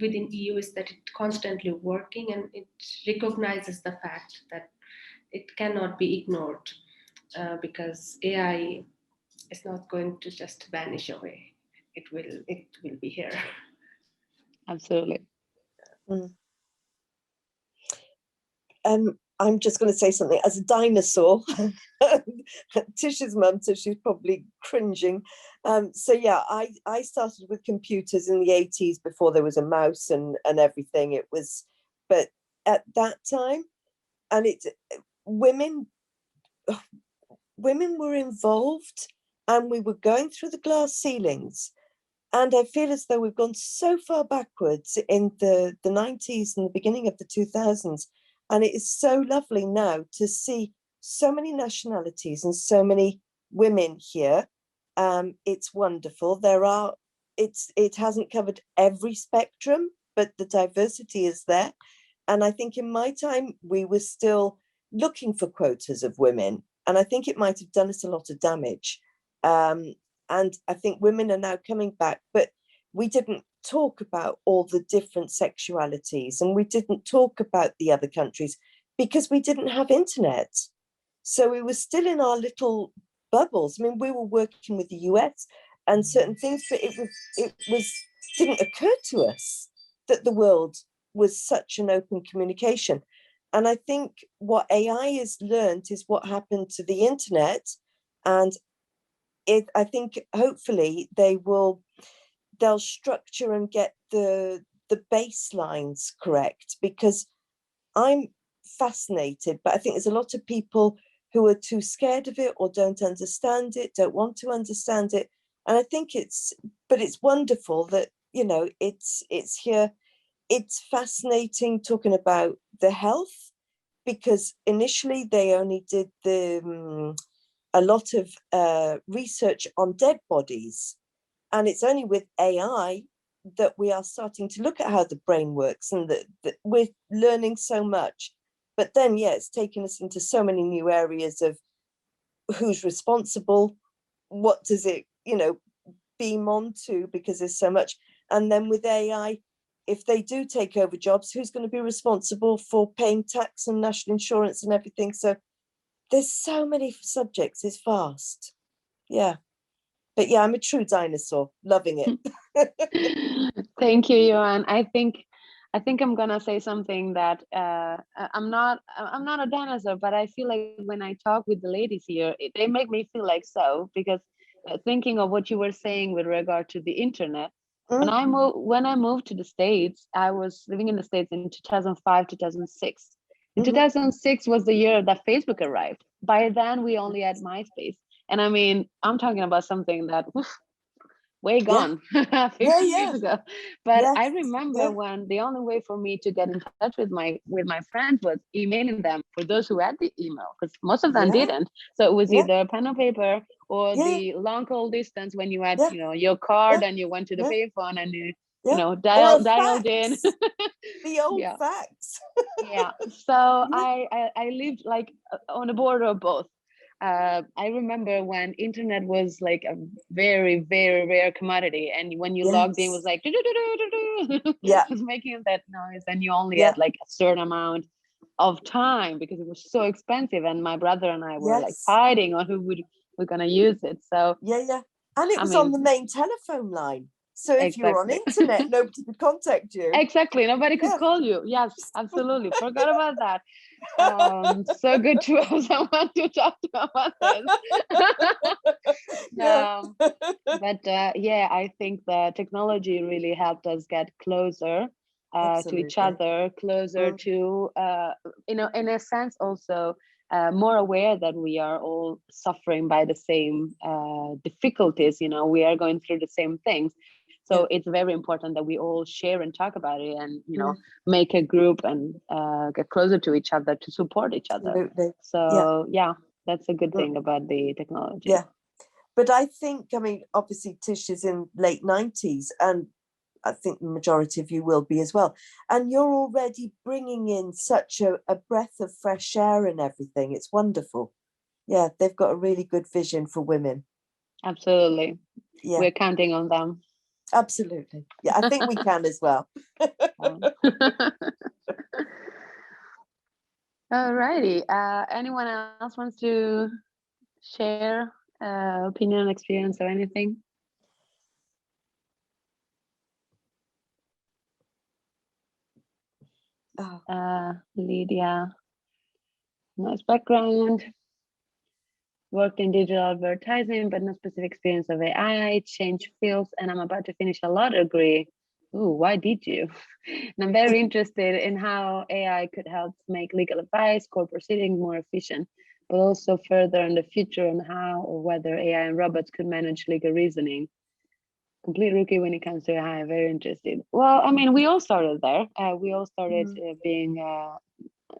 within EU is that it's constantly working and it recognizes the fact that it cannot be ignored because AI is not going to just vanish away. It will be here. Absolutely. I'm just going to say something as a dinosaur. Tish's mum, so she's probably cringing. So yeah, I started with computers in the 80s before there was a mouse and everything. It was, but at that time, and women were involved, and we were going through the glass ceilings. And I feel as though we've gone so far backwards in the 90s and the beginning of the 2000s. And it is so lovely now to see so many nationalities and so many women here. It's wonderful. It hasn't covered every spectrum, but the diversity is there. And I think in my time, we were still looking for quotas of women. And I think it might have done us a lot of damage. And I think women are now coming back, but we didn't talk about all the different sexualities, and we didn't talk about the other countries because we didn't have internet. So we were still in our little bubbles. I mean, we were working with the US and certain things, but it didn't occur to us that the world was such an open communication. And I think what AI has learned is what happened to the internet. And I think hopefully they'll structure and get the baselines correct, because I'm fascinated, but I think there's a lot of people who are too scared of it or don't understand it, don't want to understand it. And I think it's wonderful that, it's here. It's fascinating talking about the health, because initially they only did a lot of research on dead bodies. And it's only with AI that we are starting to look at how the brain works, and that we're learning so much. But then, it's taken us into so many new areas of who's responsible, what does it, beam onto, because there's so much. And then with AI, if they do take over jobs, who's going to be responsible for paying tax and national insurance and everything? So there's so many subjects, it's vast. Yeah. But I'm a true dinosaur, loving it. Thank you, Johan. I think I'm gonna say something that I'm not a dinosaur, but I feel like when I talk with the ladies here, they make me feel like so, because thinking of what you were saying with regard to the internet, when I moved to the States, I was living in the States in 2005, 2006. In 2006 was the year that Facebook arrived. By then, we only had MySpace. And I mean, I'm talking about something that way gone 50 years ago. But I remember when the only way for me to get in touch with my friends was emailing them, for those who had the email, because most of them didn't. So it was either pen and paper or the long call distance when you had your card and you went to the payphone and you dialed in. The old fax. So I lived like on the border of both. I remember when internet was like a very, very rare commodity, and when you logged in, it was like it was making that noise, and you only had like a certain amount of time because it was so expensive. And my brother and I were like fighting on who we're gonna use it. So and it was on the main telephone line. So if you were on internet, nobody could contact you. Exactly, nobody could call you. Yes, absolutely. Forgot about that. So good to have someone to talk to about this. But I think the technology really helped us get closer to each other, closer to, in a sense, also more aware that we are all suffering by the same difficulties. We are going through the same things. So it's very important that we all share and talk about it, and make a group and get closer to each other to support each other. Absolutely. So that's a good thing about the technology. Yeah, but I think, obviously Tish is in late 90s, and I think the majority of you will be as well. And you're already bringing in such a breath of fresh air and everything. It's wonderful. Yeah, they've got a really good vision for women. Absolutely. Yeah. We're counting on them. Absolutely. Yeah, I think we can as well. Alrighty. Anyone else wants to share opinion, experience, or anything? Lydia, nice background. Worked in digital advertising, but no specific experience of AI, changed fields, and I'm about to finish a law degree. Ooh, why did you? And I'm very interested in how AI could help make legal advice, court proceedings more efficient, but also further in the future on how or whether AI and robots could manage legal reasoning. Complete rookie when it comes to AI, very interested. Well, I mean, we all started there. We all started being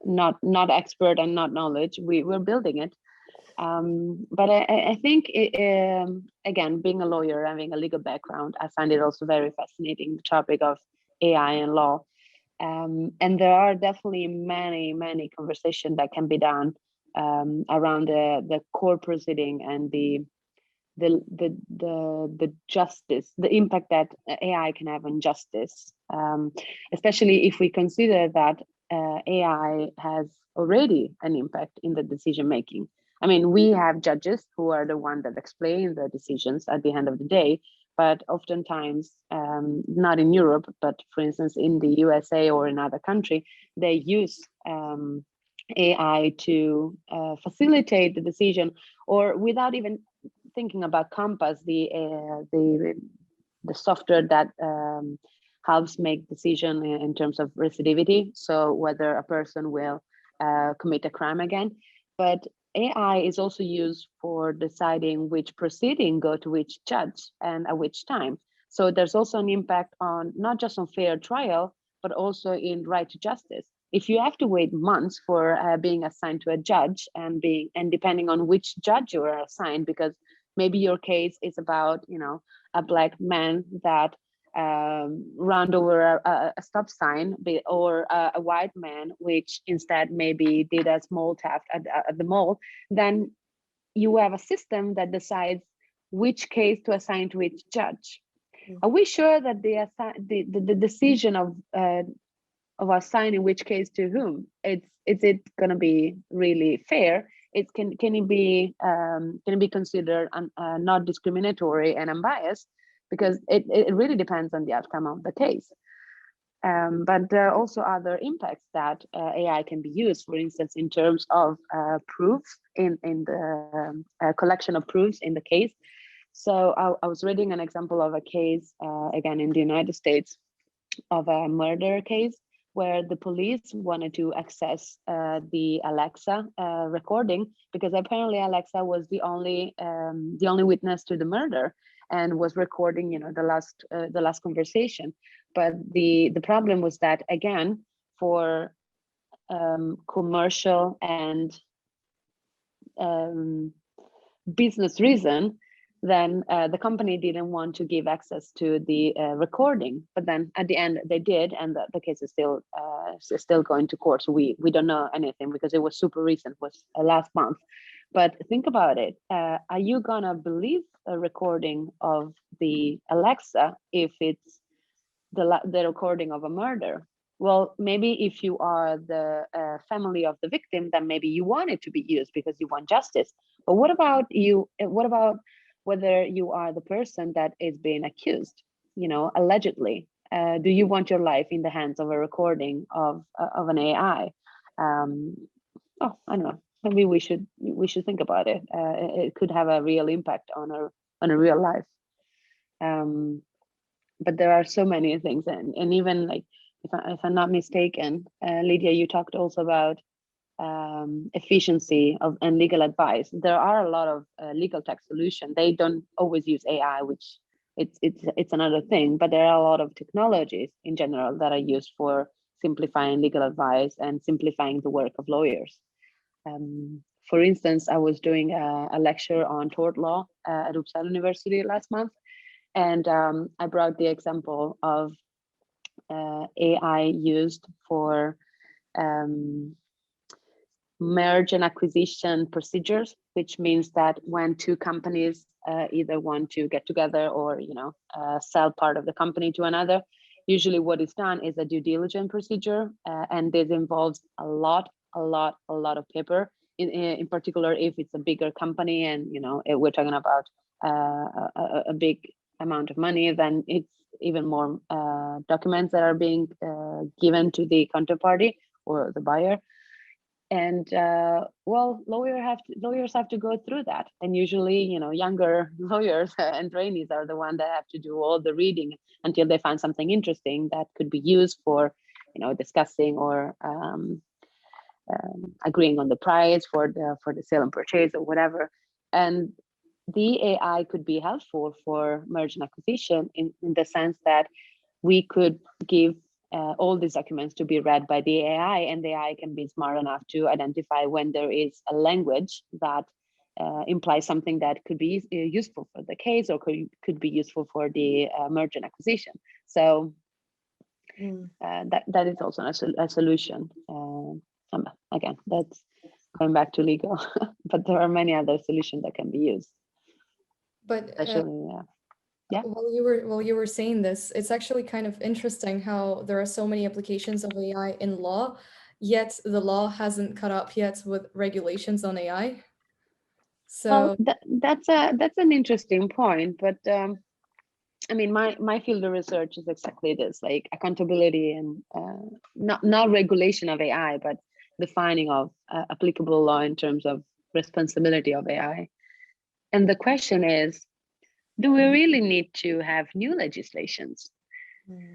not expert and not knowledge. We're building it. But I think, again, being a lawyer, having a legal background, I find it also very fascinating, the topic of AI and law. And there are definitely many conversations that can be done around the court proceeding and the justice, the impact that AI can have on justice, especially if we consider that AI has already an impact in the decision making. I mean, we have judges who are the ones that explain the decisions at the end of the day, but oftentimes, not in Europe, but for instance, in the USA or in other country, they use AI to facilitate the decision, or without even thinking about Compass, the software that helps make decision in terms of recidivity, so whether a person will commit a crime again. But AI is also used for deciding which proceeding go to which judge and at which time. So there's also an impact on not just on fair trial, but also in right to justice. If you have to wait months for being assigned to a judge and depending on which judge you are assigned, because maybe your case is about, you know, a black man that ran over a stop sign, or a white man which instead maybe did a small theft at the mall, then you have a system that decides which case to assign to which judge. Are we sure that the decision of assigning which case to whom, is it going to be really fair? Can it be considered not discriminatory and unbiased? Because it really depends on the outcome of the case. But there are also other impacts that AI can be used, for instance, in terms of proofs in the collection of proofs in the case. So I was reading an example of a case, again, in the United States, of a murder case where the police wanted to access the Alexa recording, because apparently Alexa was the only witness to the murder and was recording, you know, the last conversation. But the problem was that, again, for commercial and business reason, then the company didn't want to give access to the recording. But then at the end they did, and the case is still going to court. So we don't know anything because it was super recent, it was last month. But think about it. Are you gonna believe a recording of the Alexa if it's the recording of a murder? Well, maybe if you are the family of the victim, then maybe you want it to be used because you want justice. But what about you? What about whether you are the person that is being accused, you know, allegedly? Do you want your life in the hands of a recording of an AI? I don't know. Maybe we should think about it. It could have a real impact on a real life. But there are so many things, and even like, if I'm not mistaken, Lydia, you talked also about efficiency and legal advice. There are a lot of legal tech solutions. They don't always use AI, which it's another thing, but there are a lot of technologies in general that are used for simplifying legal advice and simplifying the work of lawyers. For instance, I was doing a lecture on tort law at Uppsala University last month, and I brought the example of AI used for merge and acquisition procedures, which means that when two companies either want to get together or, you know, sell part of the company to another, usually what is done is a due diligence procedure, and this involves a lot of paper. In particular, if it's a bigger company and, you know, we're talking about a big amount of money, then it's even more documents that are being given to the counterparty or the buyer. And well, lawyers have to go through that, and usually, you know, younger lawyers and trainees are the ones that have to do all the reading until they find something interesting that could be used for, you know, discussing or agreeing on the price for the sale and purchase or whatever. And the AI could be helpful for merge and acquisition in the sense that we could give all these documents to be read by the AI, and the AI can be smart enough to identify when there is a language that implies something that could be useful for the case or could be useful for the merge and acquisition. So that is also a solution. Again, that's going back to legal, but there are many other solutions that can be used. But especially, yeah. While you were saying this, it's actually kind of interesting how there are so many applications of AI in law, yet the law hasn't caught up yet with regulations on AI. So well, that's an interesting point, but I mean, my field of research is exactly this, like accountability and not regulation of AI, but defining of applicable law in terms of responsibility of AI. And the question is, do we really need to have new legislations?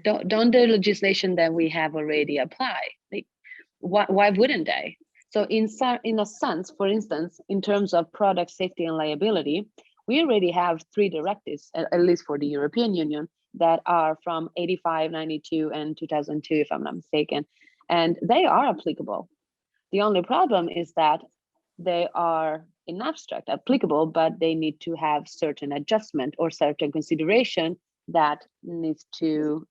Don't the legislation that we have already apply? Like, why wouldn't they? So in a sense, for instance, in terms of product safety and liability, we already have 3 directives, at least for the European Union, that are from 85, 92, and 2002, if I'm not mistaken, and they are applicable. The only problem is that they are in abstract applicable, but they need to have certain adjustment or certain consideration that needs to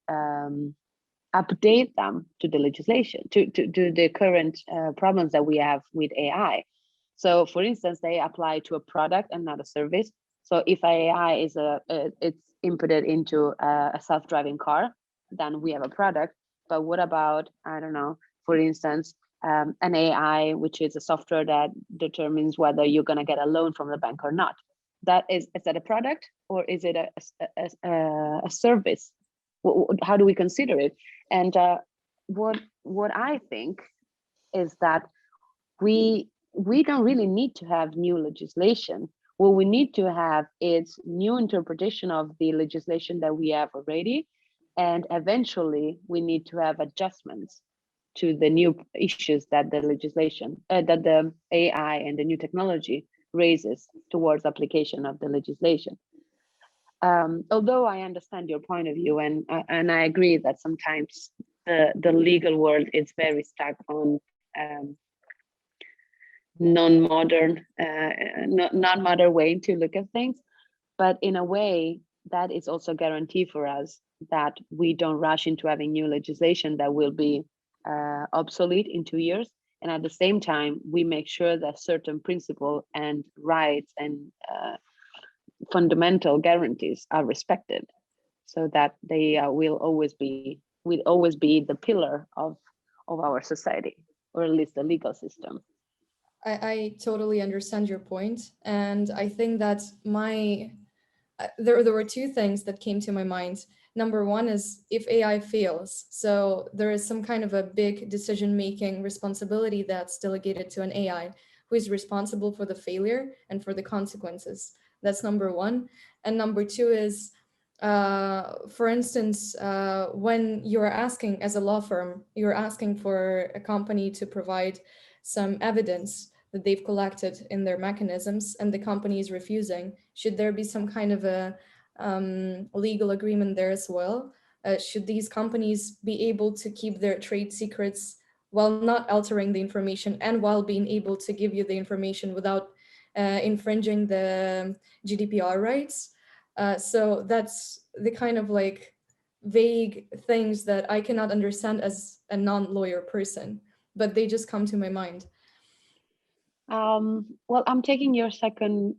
update them to the legislation, to the current problems that we have with AI. So for instance, they apply to a product and not a service. So if AI is it's inputted into a self-driving car, then we have a product. But what about, I don't know, for instance, an AI, which is a software that determines whether you're going to get a loan from the bank or not? Is that a product, or is it a service? How do we consider it? And what I think is that we don't really need to have new legislation. What we need to have is new interpretation of the legislation that we have already, and eventually we need to have adjustments to the new issues that the legislation, that the AI and the new technology raises towards application of the legislation. Although I understand your point of view, and I agree that sometimes the legal world is very stuck on non-modern way to look at things, but in a way that is also a guarantee for us that we don't rush into having new legislation that will be obsolete in 2 years, and at the same time we make sure that certain principles and rights and fundamental guarantees are respected, so that they will always be the pillar of our society, or at least the legal system. I totally understand your point, and I think that there were 2 things that came to my mind. Number one is, if AI fails, so there is some kind of a big decision-making responsibility that's delegated to an AI who is responsible for the failure and for the consequences. That's number one. And number 2 is, for instance, when you're asking, as a law firm, you're asking for a company to provide some evidence that they've collected in their mechanisms, and the company is refusing, should there be some kind of a legal agreement there as well? Should these companies be able to keep their trade secrets while not altering the information, and while being able to give you the information without infringing the GDPR rights? So that's the kind of like vague things that I cannot understand as a non-lawyer person, but they just come to my mind. Well, I'm taking your second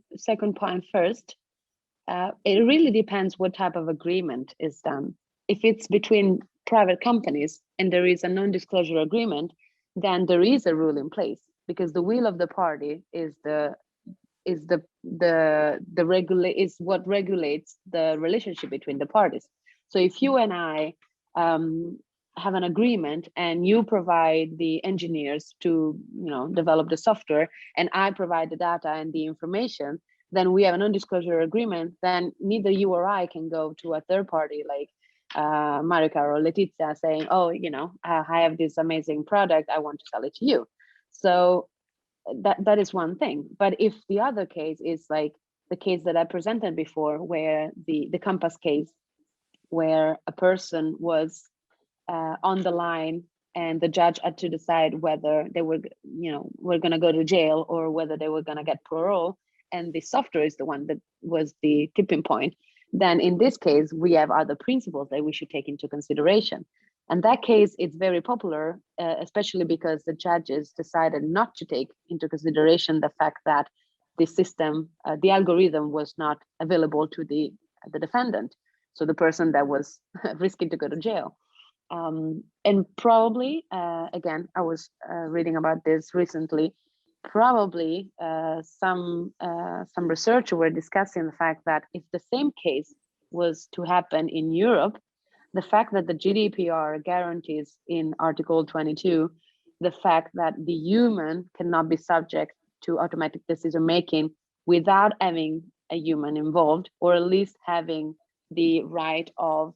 point first. It really depends what type of agreement is done. If it's between private companies and there is a non-disclosure agreement, then there is a rule in place, because the will of the party is what regulates the relationship between the parties. So if you and I have an agreement, and you provide the engineers to develop the software, and I provide the data and the information, then we have a non-disclosure agreement. Then neither you or I can go to a third party like Marika or Letizia saying, oh, I have this amazing product, I want to sell it to you. So that is one thing. But if the other case is like the case that I presented before, where the Compass case, where a person was on the line, and the judge had to decide whether they were going to go to jail or whether they were going to get parole, and the software is the one that was the tipping point, then in this case we have other principles that we should take into consideration. And that case, it's very popular, especially because the judges decided not to take into consideration the fact that the system, the algorithm was not available to the defendant, so the person that was risking to go to jail. And probably, again, I was reading about this recently, probably some researchers were discussing the fact that if the same case was to happen in Europe, the fact that the GDPR guarantees in Article 22, the fact that the human cannot be subject to automatic decision making without having a human involved, or at least having the right of,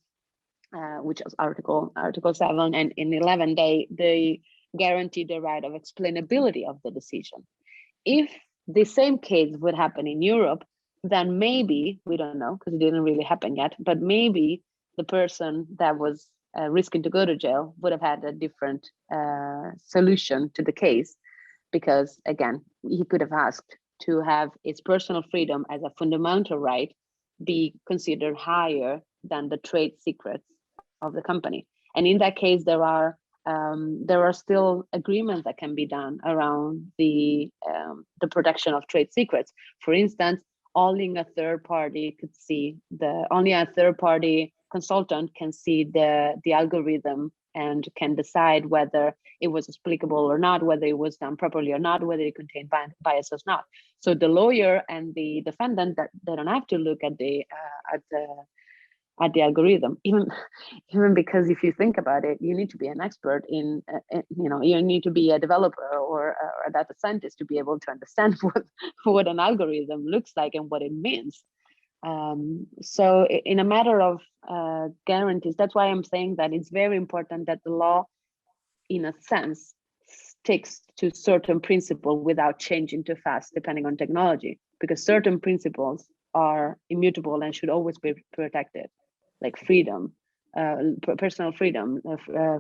which is Article 7 and in 11, they guarantee the right of explainability of the decision. If the same case would happen in Europe, then maybe, we don't know because it didn't really happen yet, but maybe the person that was risking to go to jail would have had a different solution to the case, because again, he could have asked to have his personal freedom as a fundamental right be considered higher than the trade secrets of the company. And in that case, there are still agreements that can be done around the protection of trade secrets. For instance, only a third party consultant can see the algorithm and can decide whether it was applicable or not, whether it was done properly or not, whether it contained bias or not. So the lawyer and the defendant, that they don't have to look at the algorithm, even because if you think about it, you need to be an expert in you need to be a developer or a data scientist to be able to understand what an algorithm looks like and what it means. So in a matter of guarantees, that's why I'm saying that it's very important that the law, in a sense, sticks to certain principles without changing too fast depending on technology, because certain principles are immutable and should always be protected, like freedom, personal freedom,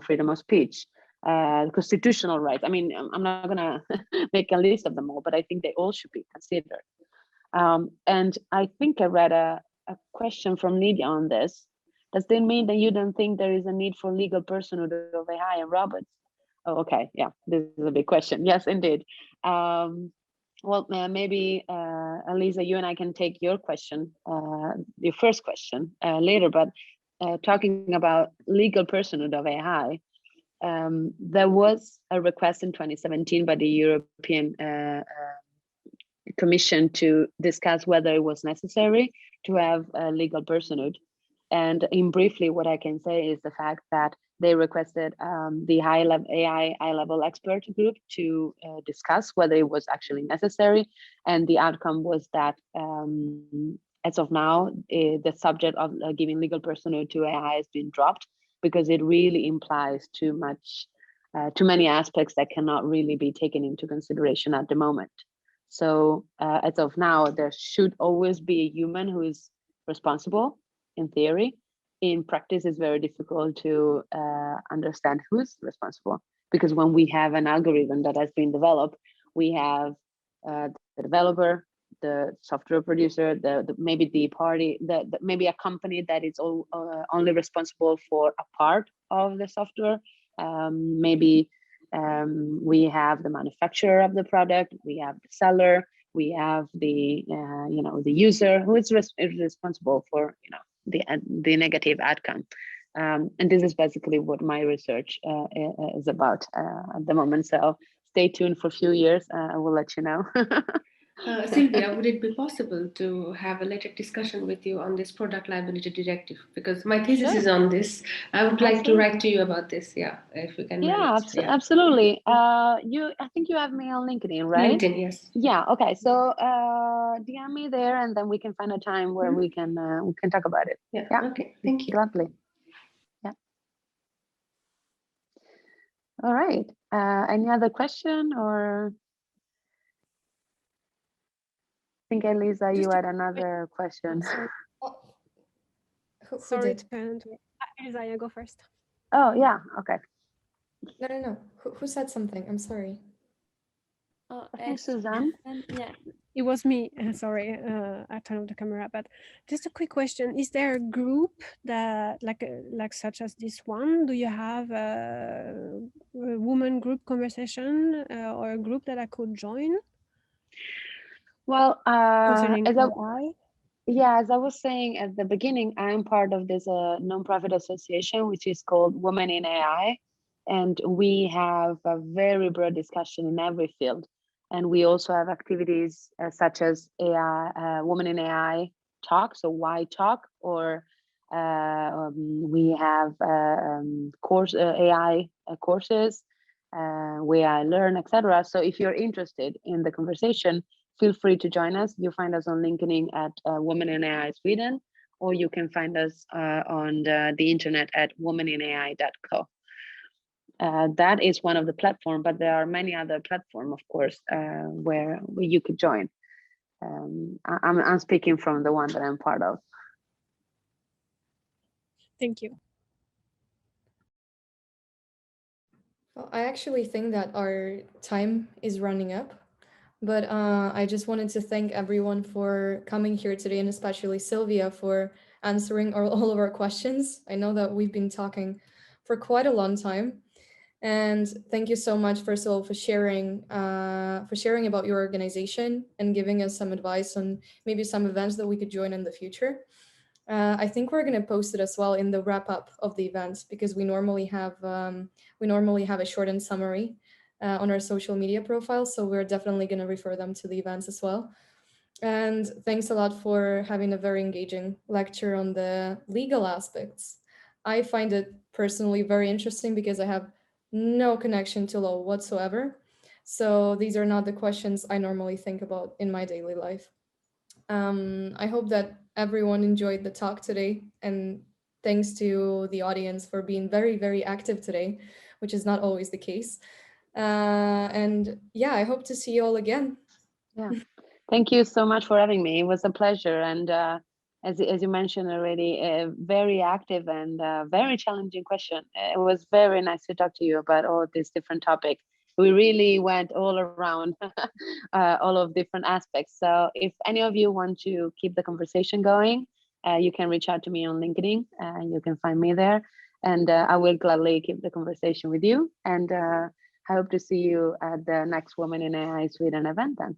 freedom of speech, constitutional rights. I mean, I'm not gonna make a list of them all, but I think they all should be considered. And I think I read a question from Lydia on this. Does that mean that you don't think there is a need for legal personhood of AI and robots? Oh, okay, yeah, this is a big question. Yes, indeed. Well, maybe Elisa, you and I can take your question, your first question later, but talking about legal personhood of AI, there was a request in 2017 by the European Commission to discuss whether it was necessary to have a legal personhood. And in briefly, what I can say is the fact that they requested the AI high-level expert group to discuss whether it was actually necessary. And the outcome was that as of now, the subject of giving legal personhood to AI has been dropped because it really implies too many aspects that cannot really be taken into consideration at the moment. So as of now, there should always be a human who is responsible in theory. In practice, it's very difficult to understand who's responsible, because when we have an algorithm that has been developed, we have the developer, the software producer, maybe the party, maybe a company that is only responsible for a part of the software. Maybe we have the manufacturer of the product, we have the seller, we have the the user who is responsible for the negative outcome. And this is basically what my research is about at the moment. So stay tuned for a few years. I will let you know. Silvia, would it be possible to have a later discussion with you on this product liability directive? Because my thesis is on this. I would like to write to you about this. Yeah, if we can. Yeah, absolutely. I think you have me on LinkedIn, right? LinkedIn, yes. Yeah. Okay. So DM me there, and then we can find a time where we can talk about it. Yeah. Okay. Thank you. Gladly. Yeah. All right. Any other question or? I think Elisa, you had another question. Sorry to parent. Elisa, you go first. Oh yeah, okay. No. Who said something? I'm sorry. Oh, I think Suzanne. Yeah. It was me. Sorry, I turned off the camera. But just a quick question: is there a group that, like such as this one? Do you have a woman group conversation or a group that I could join? Well, concerning AI? as I was saying at the beginning, I'm part of this nonprofit association, which is called Women in AI. And we have a very broad discussion in every field. And we also have activities such as AI, Women in AI talk, so why talk, or we have AI courses, where I learn, etc. So if you're interested in the conversation, feel free to join us. You find us on LinkedIn at Women in AI Sweden, or you can find us on the internet at womeninai.co. That is one of the platforms, but there are many other platforms, of course, where you could join. I'm speaking from the one that I'm part of. Thank you. Well, I actually think that our time is running up, but I just wanted to thank everyone for coming here today, and especially Silvia for answering all of our questions. I know that we've been talking for quite a long time, and thank you so much, first of all, for sharing about your organization and giving us some advice on maybe some events that we could join in the future. I think we're going to post it as well in the wrap up of the events, because we normally have a shortened summary on our social media profile. So we're definitely going to refer them to the events as well. And thanks a lot for having a very engaging lecture on the legal aspects. I find it personally very interesting because I have no connection to law whatsoever. So these are not the questions I normally think about in my daily life. I hope that everyone enjoyed the talk today, and thanks to the audience for being very, very active today, which is not always the case. And yeah, I hope to see you all again. Yeah, thank you so much for having me. It was a pleasure, and as you mentioned already, a very active and very challenging question. It was very nice to talk to you about all these different topics. We really went all around all of different aspects. So if any of you want to keep the conversation going, you can reach out to me on LinkedIn. You can find me there, and I will gladly keep the conversation with you. And I hope to see you at the next Women in AI Sweden event then.